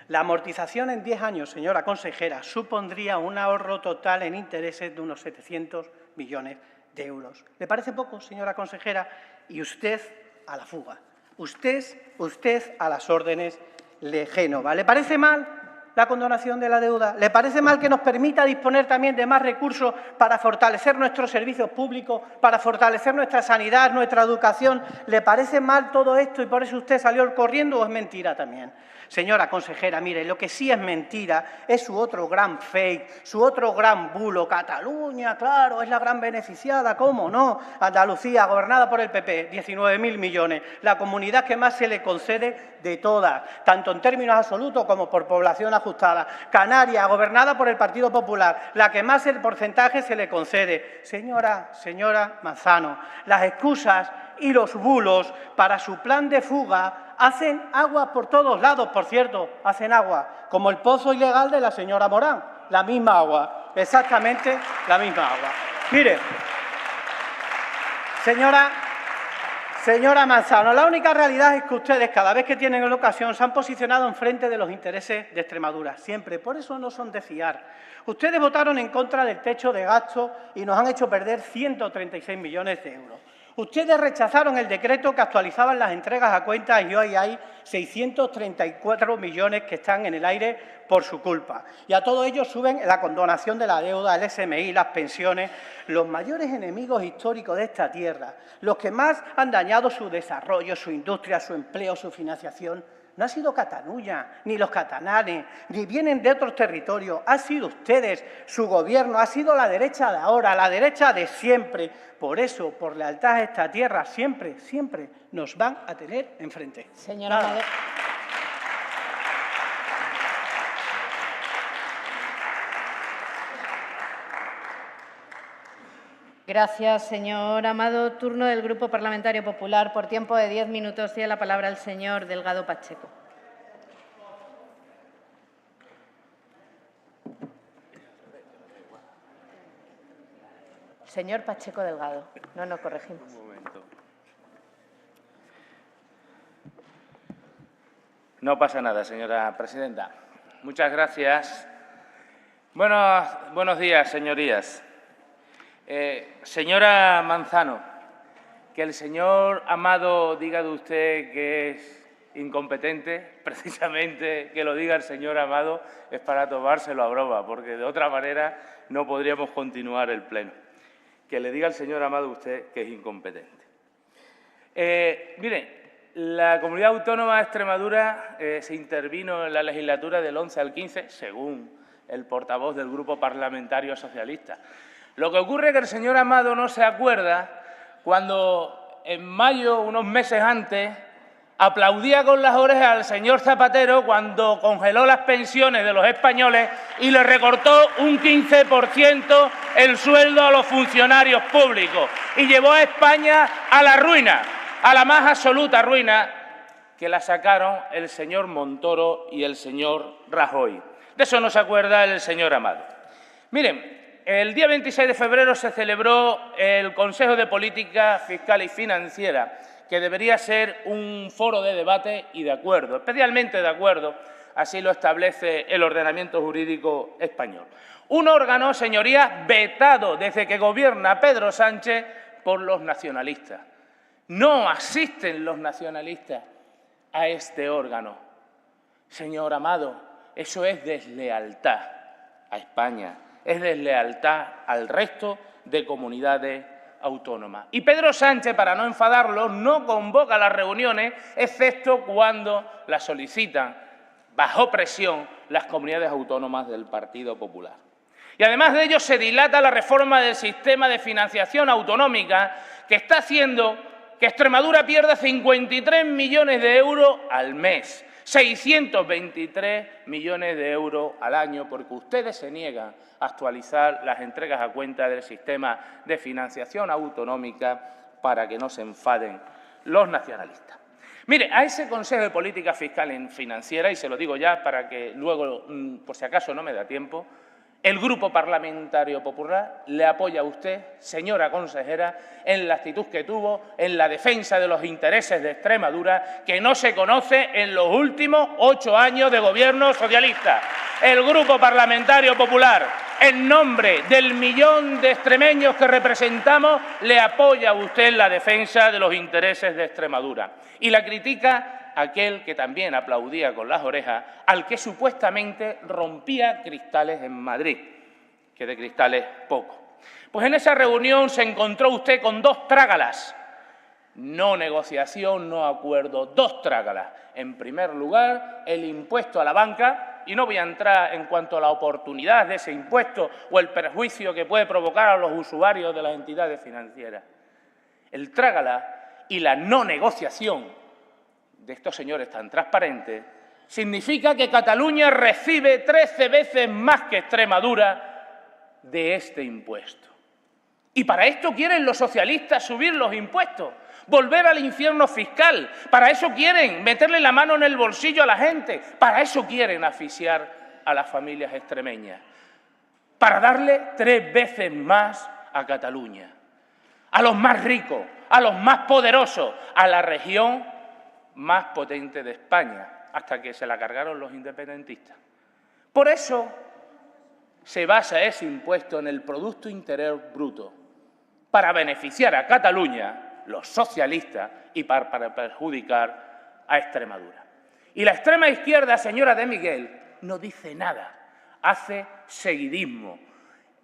La amortización en 10 años, señora consejera, supondría un ahorro total en intereses de unos 700 millones de euros. ¿Le parece poco, señora consejera? Y usted a la fuga. Usted a las órdenes de Génova. ¿Le parece mal la condonación de la deuda? ¿Le parece mal que nos permita disponer también de más recursos para fortalecer nuestros servicios públicos, para fortalecer nuestra sanidad, nuestra educación? ¿Le parece mal todo esto y por eso usted salió corriendo o es mentira también? Señora consejera, mire, lo que sí es mentira es su otro gran fake, su otro gran bulo. Cataluña, claro, es la gran beneficiada, ¿cómo no? Andalucía, gobernada por el PP, 19.000 millones, la comunidad que más se le concede de todas, tanto en términos absolutos como por población ajustada. Canarias, gobernada por el Partido Popular, la que más el porcentaje se le concede. Señora Manzano, las excusas y los bulos para su plan de fuga hacen agua por todos lados, por cierto, hacen agua, como el pozo ilegal de la señora Morán, la misma agua, exactamente la misma agua. Mire, señora Manzano, la única realidad es que ustedes, cada vez que tienen la ocasión, se han posicionado enfrente de los intereses de Extremadura, siempre, por eso no son de fiar. Ustedes votaron en contra del techo de gasto y nos han hecho perder 136 millones de euros. Ustedes rechazaron el decreto que actualizaban las entregas a cuentas y hoy hay 634 millones que están en el aire por su culpa. Y a todo ello suben la condonación de la deuda, el SMI, las pensiones, los mayores enemigos históricos de esta tierra, los que más han dañado su desarrollo, su industria, su empleo, su financiación, No ha sido Cataluña, ni los catalanes, ni vienen de otros territorios. Ha sido ustedes, su gobierno, ha sido la derecha de ahora, la derecha de siempre. Por eso, por lealtad a esta tierra, siempre, siempre nos van a tener enfrente. Señora Amado. Gracias, señor Amado. Turno del Grupo Parlamentario Popular. Por tiempo de 10 minutos tiene la palabra el señor Delgado Pacheco. Señor Pacheco Delgado. No nos corregimos. Un momento. No pasa nada, señora presidenta. Muchas gracias. Buenos días, señorías. Señora Manzano, que el señor Amado diga de usted que es incompetente, precisamente que lo diga el señor Amado es para tomárselo a broma, porque de otra manera no podríamos continuar el pleno. Que le diga el señor Amado a usted que es incompetente. Mire, la Comunidad Autónoma de Extremadura se intervino en la legislatura del 11 al 15, según el portavoz del Grupo Parlamentario Socialista. Lo que ocurre es que el señor Amado no se acuerda cuando en mayo, unos meses antes, aplaudía con las orejas al señor Zapatero cuando congeló las pensiones de los españoles y le recortó un 15% el sueldo a los funcionarios públicos y llevó a España a la ruina, a la más absoluta ruina, que la sacaron el señor Montoro y el señor Rajoy. De eso no se acuerda el señor Amado. Miren, el día 26 de febrero se celebró el Consejo de Política Fiscal y Financiera, que debería ser un foro de debate y de acuerdo, especialmente de acuerdo, así lo establece el ordenamiento jurídico español. Un órgano, señorías, vetado desde que gobierna Pedro Sánchez por los nacionalistas. No asisten los nacionalistas a este órgano. Señor Amado, eso es deslealtad a España, es deslealtad al resto de comunidades autónomas. Y Pedro Sánchez, para no enfadarlo, no convoca las reuniones, excepto cuando las solicitan, bajo presión, las comunidades autónomas del Partido Popular. Y además de ello, se dilata la reforma del sistema de financiación autonómica que está haciendo que Extremadura pierda 53 millones de euros al mes, 623 millones de euros al año, porque ustedes se niegan a actualizar las entregas a cuenta del sistema de financiación autonómica para que no se enfaden los nacionalistas. Mire, a ese Consejo de Política Fiscal y Financiera, y se lo digo ya para que luego, por si acaso no me da tiempo, el Grupo Parlamentario Popular le apoya a usted, señora consejera, en la actitud que tuvo en la defensa de los intereses de Extremadura, que no se conoce en los últimos 8 años de gobierno socialista. El Grupo Parlamentario Popular, en nombre del millón de extremeños que representamos, le apoya a usted en la defensa de los intereses de Extremadura. Y la critica aquel que también aplaudía con las orejas al que supuestamente rompía cristales en Madrid, que de cristales poco. Pues en esa reunión se encontró usted con 2 trágalas. No negociación, no acuerdo, 2 trágalas. En primer lugar, el impuesto a la banca, y no voy a entrar en cuanto a la oportunidad de ese impuesto o el perjuicio que puede provocar a los usuarios de las entidades financieras. El trágala y la no negociación de estos señores tan transparentes significa que Cataluña recibe 13 veces más que Extremadura de este impuesto. Y para esto quieren los socialistas subir los impuestos, volver al infierno fiscal. Para eso quieren meterle la mano en el bolsillo a la gente. Para eso quieren asfixiar a las familias extremeñas. Para darle 3 veces más a Cataluña, a los más ricos, a los más poderosos, a la región más potente de España, hasta que se la cargaron los independentistas. Por eso se basa ese impuesto en el Producto Interior Bruto, para beneficiar a Cataluña, los socialistas, y para perjudicar a Extremadura. Y la extrema izquierda, señora de Miguel, no dice nada, hace seguidismo.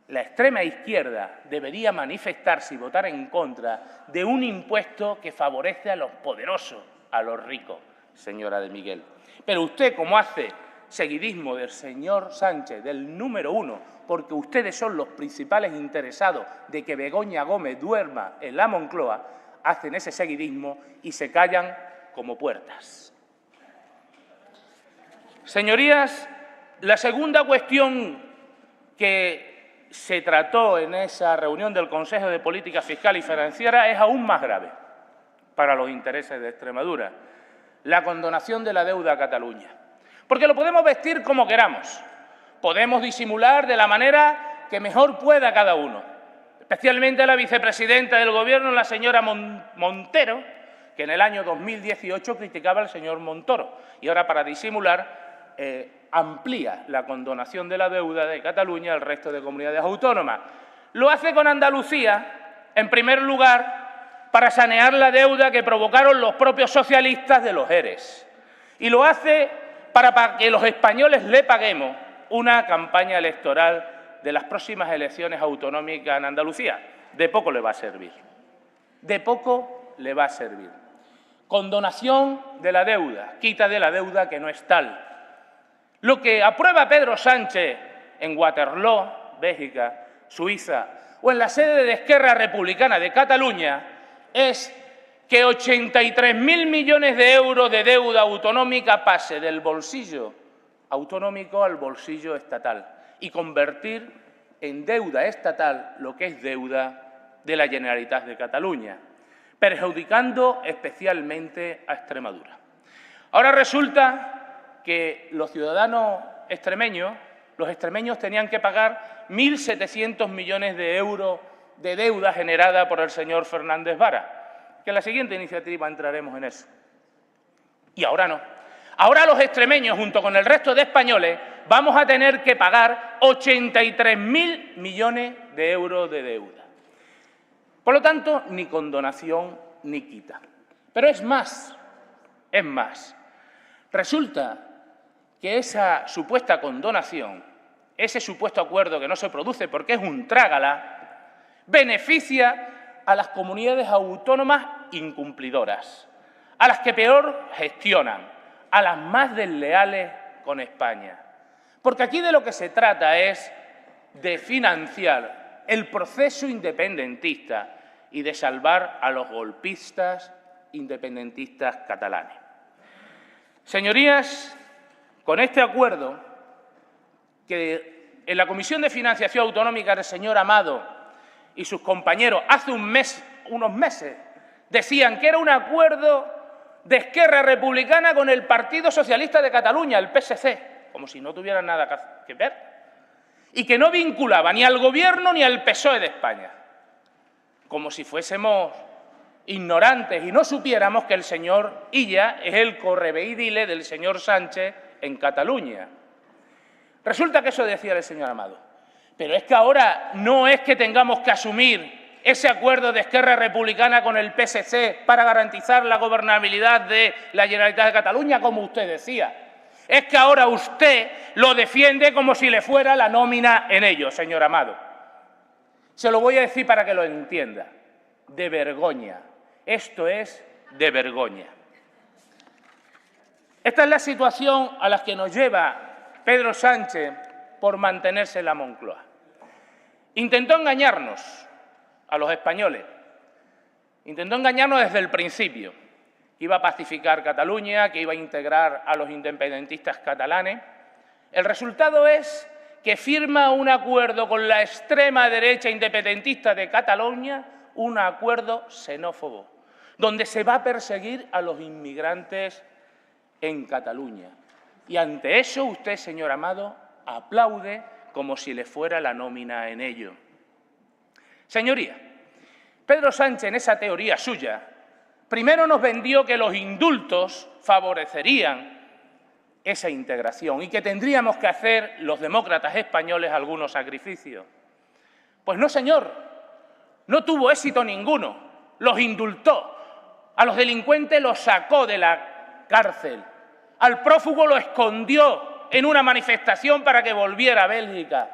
La extrema izquierda debería manifestarse y votar en contra de un impuesto que favorece a los poderosos, a los ricos. señora de Miguel. Pero usted, como hace seguidismo del señor Sánchez, del número 1, porque ustedes son los principales interesados de que Begoña Gómez duerma en la Moncloa, hacen ese seguidismo y se callan como puertas. Señorías, la segunda cuestión que se trató en esa reunión del Consejo de Política Fiscal y Financiera es aún más grave para los intereses de Extremadura: la condonación de la deuda a Cataluña. Porque lo podemos vestir como queramos, podemos disimular de la manera que mejor pueda cada uno, especialmente la vicepresidenta del Gobierno, la señora Montero, que en el año 2018 criticaba al señor Montoro, y ahora, para disimular, amplía la condonación de la deuda de Cataluña al resto de comunidades autónomas. Lo hace con Andalucía, en primer lugar, para sanear la deuda que provocaron los propios socialistas de los ERES. Y lo hace para que los españoles le paguemos una campaña electoral de las próximas elecciones autonómicas en Andalucía. De poco le va a servir. De poco le va a servir. Condonación de la deuda, quita de la deuda que no es tal. Lo que aprueba Pedro Sánchez en Waterloo, Bélgica, Suiza, o en la sede de Esquerra Republicana de Cataluña es que 83.000 millones de euros de deuda autonómica pase del bolsillo autonómico al bolsillo estatal y convertir en deuda estatal lo que es deuda de la Generalitat de Cataluña, perjudicando especialmente a Extremadura. Ahora resulta que los ciudadanos extremeños, los extremeños tenían que pagar 1.700 millones de euros de deuda generada por el señor Fernández Vara, que en la siguiente iniciativa entraremos en eso. Y ahora no. Ahora los extremeños, junto con el resto de españoles, vamos a tener que pagar 83.000 millones de euros de deuda. Por lo tanto, ni condonación ni quita. Pero es más. Resulta que esa supuesta condonación, ese supuesto acuerdo que no se produce porque es un trágala, beneficia a las comunidades autónomas incumplidoras, a las que peor gestionan, a las más desleales con España. Porque aquí de lo que se trata es de financiar el proceso independentista y de salvar a los golpistas independentistas catalanes. Señorías, con este acuerdo, que en la Comisión de Financiación Autonómica del señor Amado y sus compañeros hace unos meses decían que era un acuerdo de Esquerra Republicana con el Partido Socialista de Cataluña, el PSC, como si no tuvieran nada que ver, y que no vinculaba ni al Gobierno ni al PSOE de España, como si fuésemos ignorantes y no supiéramos que el señor Illa es el correveidile del señor Sánchez en Cataluña. Resulta que eso decía el señor Amado. Pero es que ahora no es que tengamos que asumir ese acuerdo de Esquerra Republicana con el PSC para garantizar la gobernabilidad de la Generalitat de Cataluña, como usted decía. Es que ahora usted lo defiende como si le fuera la nómina en ello, señor Amado. Se lo voy a decir para que lo entienda. De vergüenza. Esto es de vergüenza. Esta es la situación a la que nos lleva Pedro Sánchez por mantenerse en la Moncloa. Intentó engañarnos a los españoles. Intentó engañarnos desde el principio. Iba a pacificar Cataluña, que iba a integrar a los independentistas catalanes. El resultado es que firma un acuerdo con la extrema derecha independentista de Cataluña, un acuerdo xenófobo, donde se va a perseguir a los inmigrantes en Cataluña. Y ante eso usted, señor Amado, aplaude como si le fuera la nómina en ello. Señoría, Pedro Sánchez, en esa teoría suya, primero nos vendió que los indultos favorecerían esa integración y que tendríamos que hacer los demócratas españoles algunos sacrificios. Pues no, señor, no tuvo éxito ninguno, los indultó, a los delincuentes los sacó de la cárcel, al prófugo lo escondió en una manifestación para que volviera a Bélgica,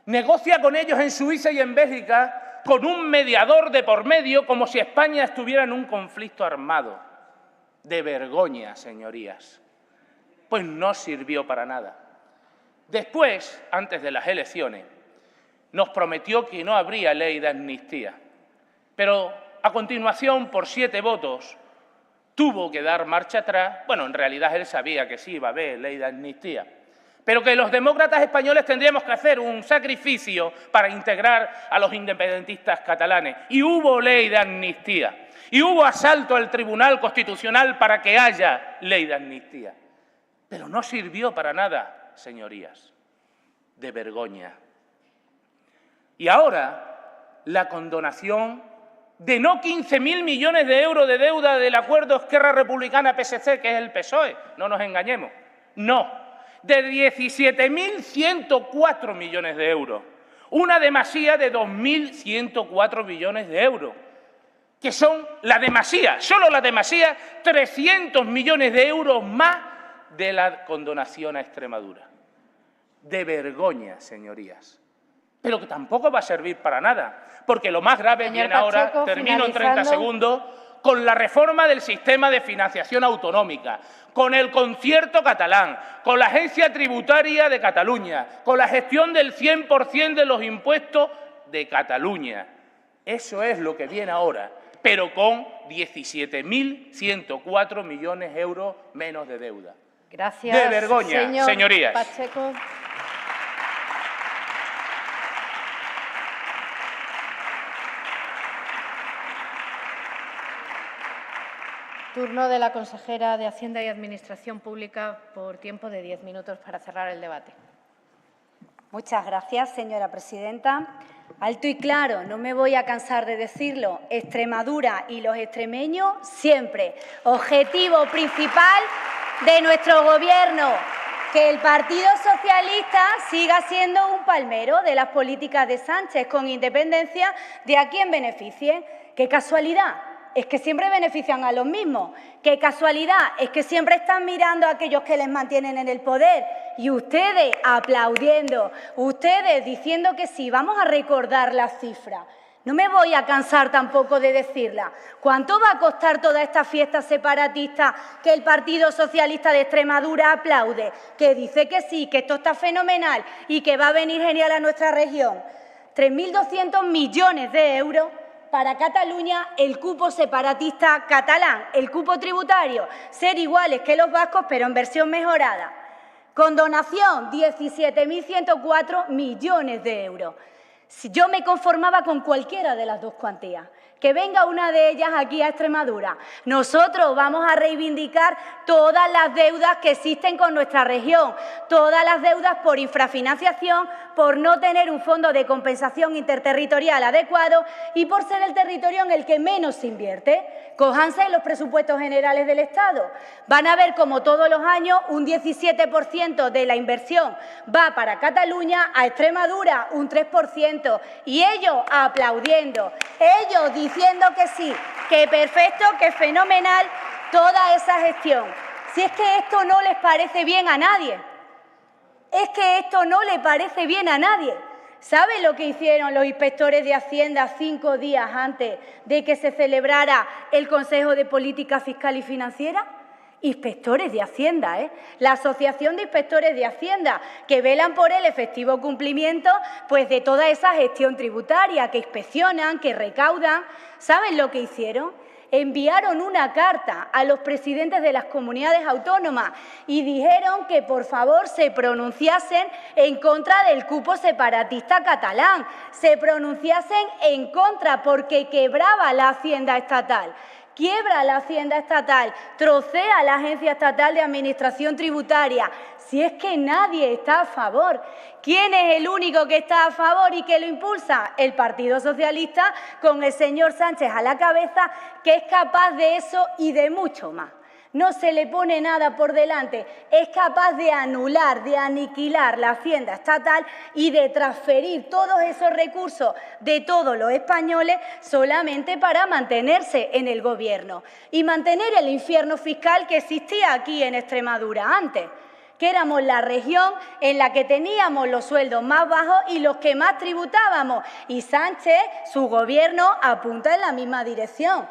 negocia con ellos en Suiza y en Bélgica con un mediador de por medio como si España estuviera en un conflicto armado. De vergoña, señorías. Pues no sirvió para nada. Después, antes de las elecciones, nos prometió que no habría ley de amnistía. Pero a continuación, por 7 votos, tuvo que dar marcha atrás. Bueno, en realidad él sabía que sí iba a haber ley de amnistía, pero que los demócratas españoles tendríamos que hacer un sacrificio para integrar a los independentistas catalanes. Y hubo ley de amnistía. Y hubo asalto al Tribunal Constitucional para que haya ley de amnistía. Pero no sirvió para nada, señorías. De vergoña. Y ahora, la condonación de no 15.000 millones de euros de deuda del acuerdo Esquerra Republicana-PSC, que es el PSOE, no nos engañemos. No, de 17.104 millones de euros. Una demasía de 2.104 millones de euros. Que son la demasía, solo la demasía, 300 millones de euros más de la condonación a Extremadura. De vergoña, señorías. Pero que tampoco va a servir para nada, porque lo más grave viene ahora, termino en 30 segundos, con la reforma del sistema de financiación autonómica, con el concierto catalán, con la Agencia Tributaria de Cataluña, con la gestión del 100% de los impuestos de Cataluña. Eso es lo que viene ahora, pero con 17.104 millones de euros menos de deuda. Gracias, de vergoña, señorías. Pacheco. Turno de la consejera de Hacienda y Administración Pública por tiempo de 10 minutos para cerrar el debate. Muchas gracias, señora presidenta. Alto y claro, no me voy a cansar de decirlo, Extremadura y los extremeños siempre. Objetivo principal de nuestro Gobierno, que el Partido Socialista siga siendo un palmero de las políticas de Sánchez, con independencia de a quién beneficie. ¡Qué casualidad! Es que siempre benefician a los mismos. ¡Qué casualidad! Es que siempre están mirando a aquellos que les mantienen en el poder. Y ustedes aplaudiendo, ustedes diciendo que sí. Vamos a recordar las cifras. No me voy a cansar tampoco de decirla. ¿Cuánto va a costar toda esta fiesta separatista que el Partido Socialista de Extremadura aplaude? Que dice que sí, que esto está fenomenal y que va a venir genial a nuestra región. 3.200 millones de euros para Cataluña, el cupo separatista catalán, el cupo tributario, ser iguales que los vascos, pero en versión mejorada. Condonación, 17.104 millones de euros. Si yo me conformaba con cualquiera de las dos cuantías, que venga una de ellas aquí a Extremadura. Nosotros vamos a reivindicar todas las deudas que existen con nuestra región, todas las deudas por infrafinanciación, por no tener un fondo de compensación interterritorial adecuado y por ser el territorio en el que menos se invierte. Cójanse en los presupuestos generales del Estado. Van a ver como todos los años un 17% de la inversión va para Cataluña, a Extremadura un 3%, y ellos aplaudiendo, ellos diciendo que sí, que perfecto, que fenomenal toda esa gestión. Si es que esto no les parece bien a nadie, es que esto no le parece bien a nadie. ¿Saben lo que hicieron los inspectores de Hacienda 5 días antes de que se celebrara el Consejo de Política Fiscal y Financiera? Inspectores de Hacienda, la Asociación de Inspectores de Hacienda, que velan por el efectivo cumplimiento pues, de toda esa gestión tributaria, que inspeccionan, que recaudan. ¿Saben lo que hicieron? Enviaron una carta a los presidentes de las comunidades autónomas y dijeron que por favor se pronunciasen en contra del cupo separatista catalán, se pronunciasen en contra porque quebraba la Hacienda estatal. Quiebra la Hacienda estatal, trocea la Agencia Estatal de Administración Tributaria. Si es que nadie está a favor. ¿Quién es el único que está a favor y que lo impulsa? El Partido Socialista, con el señor Sánchez a la cabeza, que es capaz de eso y de mucho más. No se le pone nada por delante, es capaz de anular, de aniquilar la Hacienda estatal y de transferir todos esos recursos de todos los españoles solamente para mantenerse en el Gobierno y mantener el infierno fiscal que existía aquí en Extremadura antes, que éramos la región en la que teníamos los sueldos más bajos y los que más tributábamos. Y Sánchez, su Gobierno, apunta en la misma dirección.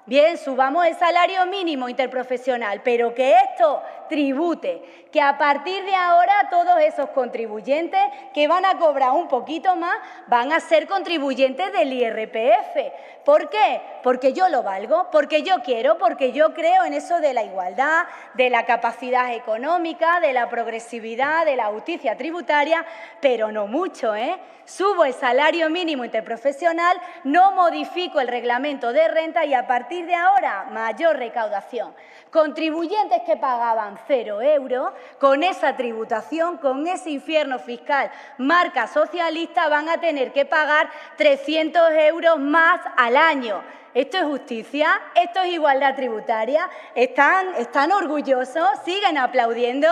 Bien, subamos el salario mínimo interprofesional, pero que esto tribute, que a partir de ahora todos esos contribuyentes que van a cobrar un poquito más van a ser contribuyentes del IRPF. ¿Por qué? Porque yo lo valgo, porque yo quiero, porque yo creo en eso de la igualdad, de la capacidad económica, de la progresividad, de la justicia tributaria, pero no mucho, ¿eh? Subo el salario mínimo interprofesional, no modifico el reglamento de renta y a partir de ahora mayor recaudación. Contribuyentes que pagaban 0 euros, con esa tributación, con ese infierno fiscal marca socialista, van a tener que pagar 300 euros más al año. ¿Esto es justicia? ¿Esto es igualdad tributaria? ¿Están orgullosos? ¿Siguen aplaudiendo?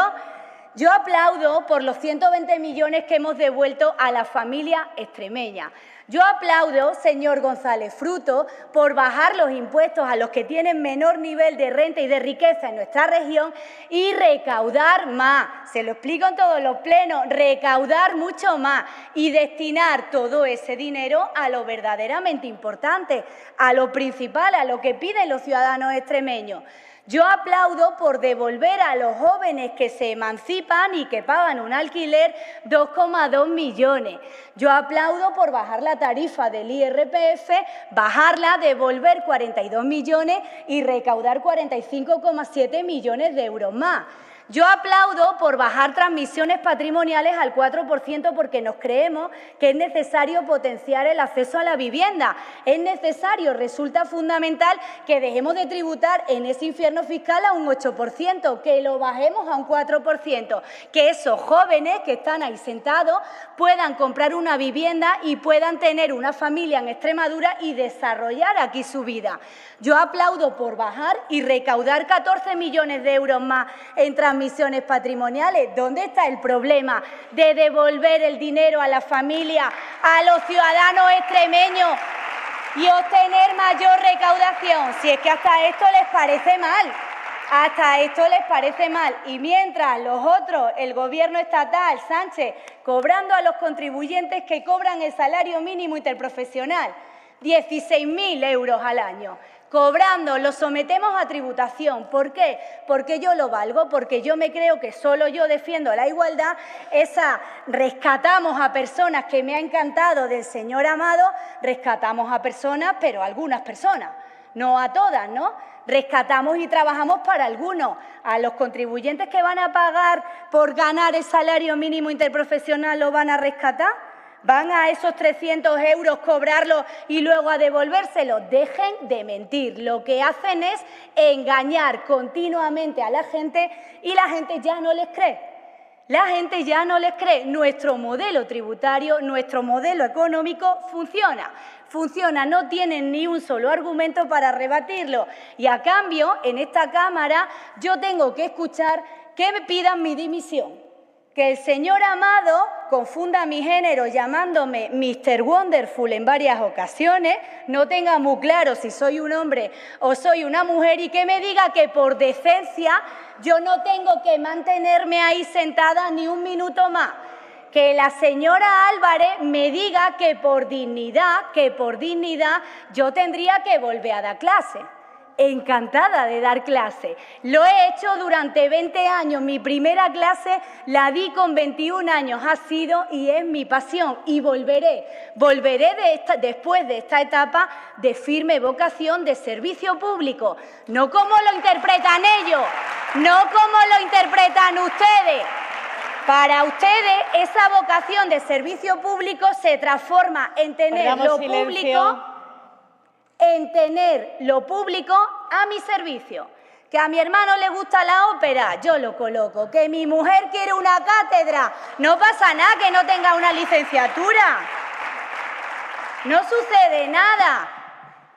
Yo aplaudo por los 120 millones que hemos devuelto a la familia extremeña. Yo aplaudo, señor González Fruto, por bajar los impuestos a los que tienen menor nivel de renta y de riqueza en nuestra región y recaudar más. Se lo explico en todos los plenos, recaudar mucho más y destinar todo ese dinero a lo verdaderamente importante, a lo principal, a lo que piden los ciudadanos extremeños. Yo aplaudo por devolver a los jóvenes que se emancipan y que pagan un alquiler 2,2 millones. Yo aplaudo por bajar la tarifa del IRPF, bajarla, devolver 42 millones y recaudar 45,7 millones de euros más. Yo aplaudo por bajar transmisiones patrimoniales al 4% porque nos creemos que es necesario potenciar el acceso a la vivienda. Es necesario, resulta fundamental que dejemos de tributar en ese infierno fiscal a un 8%, que lo bajemos a un 4%, que esos jóvenes que están ahí sentados puedan comprar una vivienda y puedan tener una familia en Extremadura y desarrollar aquí su vida. Yo aplaudo por bajar y recaudar 14 millones de euros más en transmisiones patrimoniales. ¿Dónde está el problema de devolver el dinero a la familia, a los ciudadanos extremeños y obtener mayor recaudación? Si es que hasta esto les parece mal. Hasta esto les parece mal. Y mientras los otros, el Gobierno estatal, Sánchez, cobrando a los contribuyentes que cobran el salario mínimo interprofesional, 16.000 euros al año. Cobrando, lo sometemos a tributación. ¿Por qué? Porque yo lo valgo, porque yo me creo que solo yo defiendo la igualdad. Rescatamos a personas, que me ha encantado del señor Amado, rescatamos a personas, pero a algunas personas, no a todas, ¿no? Rescatamos y trabajamos para algunos. A los contribuyentes que van a pagar por ganar el salario mínimo interprofesional, ¿lo van a rescatar? ¿Van a esos 300 euros cobrarlos y luego a devolvérselos? Dejen de mentir. Lo que hacen es engañar continuamente a la gente y la gente ya no les cree. La gente ya no les cree. Nuestro modelo tributario, nuestro modelo económico funciona. Funciona, no tienen ni un solo argumento para rebatirlo. Y a cambio, en esta Cámara, yo tengo que escuchar que me pidan mi dimisión. Que el señor Amado confunda mi género llamándome Mr. Wonderful en varias ocasiones, no tenga muy claro si soy un hombre o soy una mujer y que me diga que por decencia yo no tengo que mantenerme ahí sentada ni un minuto más. Que la señora Álvarez me diga que por dignidad yo tendría que volver a dar clase. Encantada de dar clase. Lo he hecho durante 20 años. Mi primera clase la di con 21 años. Ha sido y es mi pasión. Y volveré después de esta etapa de firme vocación de servicio público. No como lo interpretan ellos, no como lo interpretan ustedes. Para ustedes, esa vocación de servicio público se transforma en tener lo público a mi servicio. Que a mi hermano le gusta la ópera, yo lo coloco. Que mi mujer quiere una cátedra, no pasa nada que no tenga una licenciatura. No sucede nada.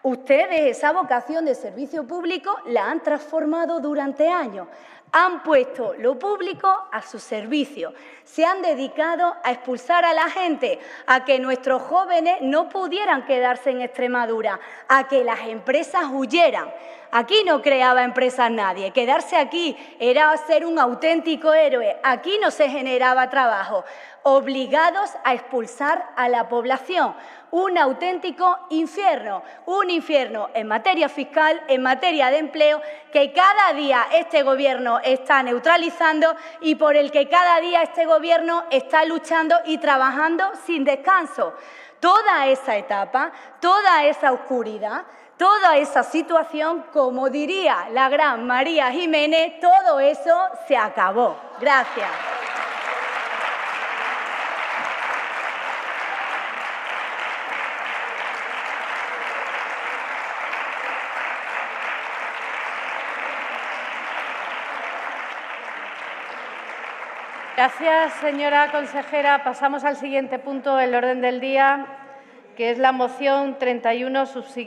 Ustedes esa vocación de servicio público la han transformado durante años. Han puesto lo público a su servicio. Se han dedicado a expulsar a la gente, a que nuestros jóvenes no pudieran quedarse en Extremadura, a que las empresas huyeran. Aquí no creaba empresas nadie. Quedarse aquí era ser un auténtico héroe. Aquí no se generaba trabajo. Obligados a expulsar a la población. Un auténtico infierno. Un infierno en materia fiscal, en materia de empleo, que cada día este Gobierno está neutralizando y por el que cada día este Gobierno está luchando y trabajando sin descanso. Toda esa etapa, toda esa oscuridad, toda esa situación, como diría la gran María Jiménez, todo eso se acabó. Gracias. Gracias, señora consejera. Pasamos al siguiente punto del orden del día, que es la moción 31 subsiguiente.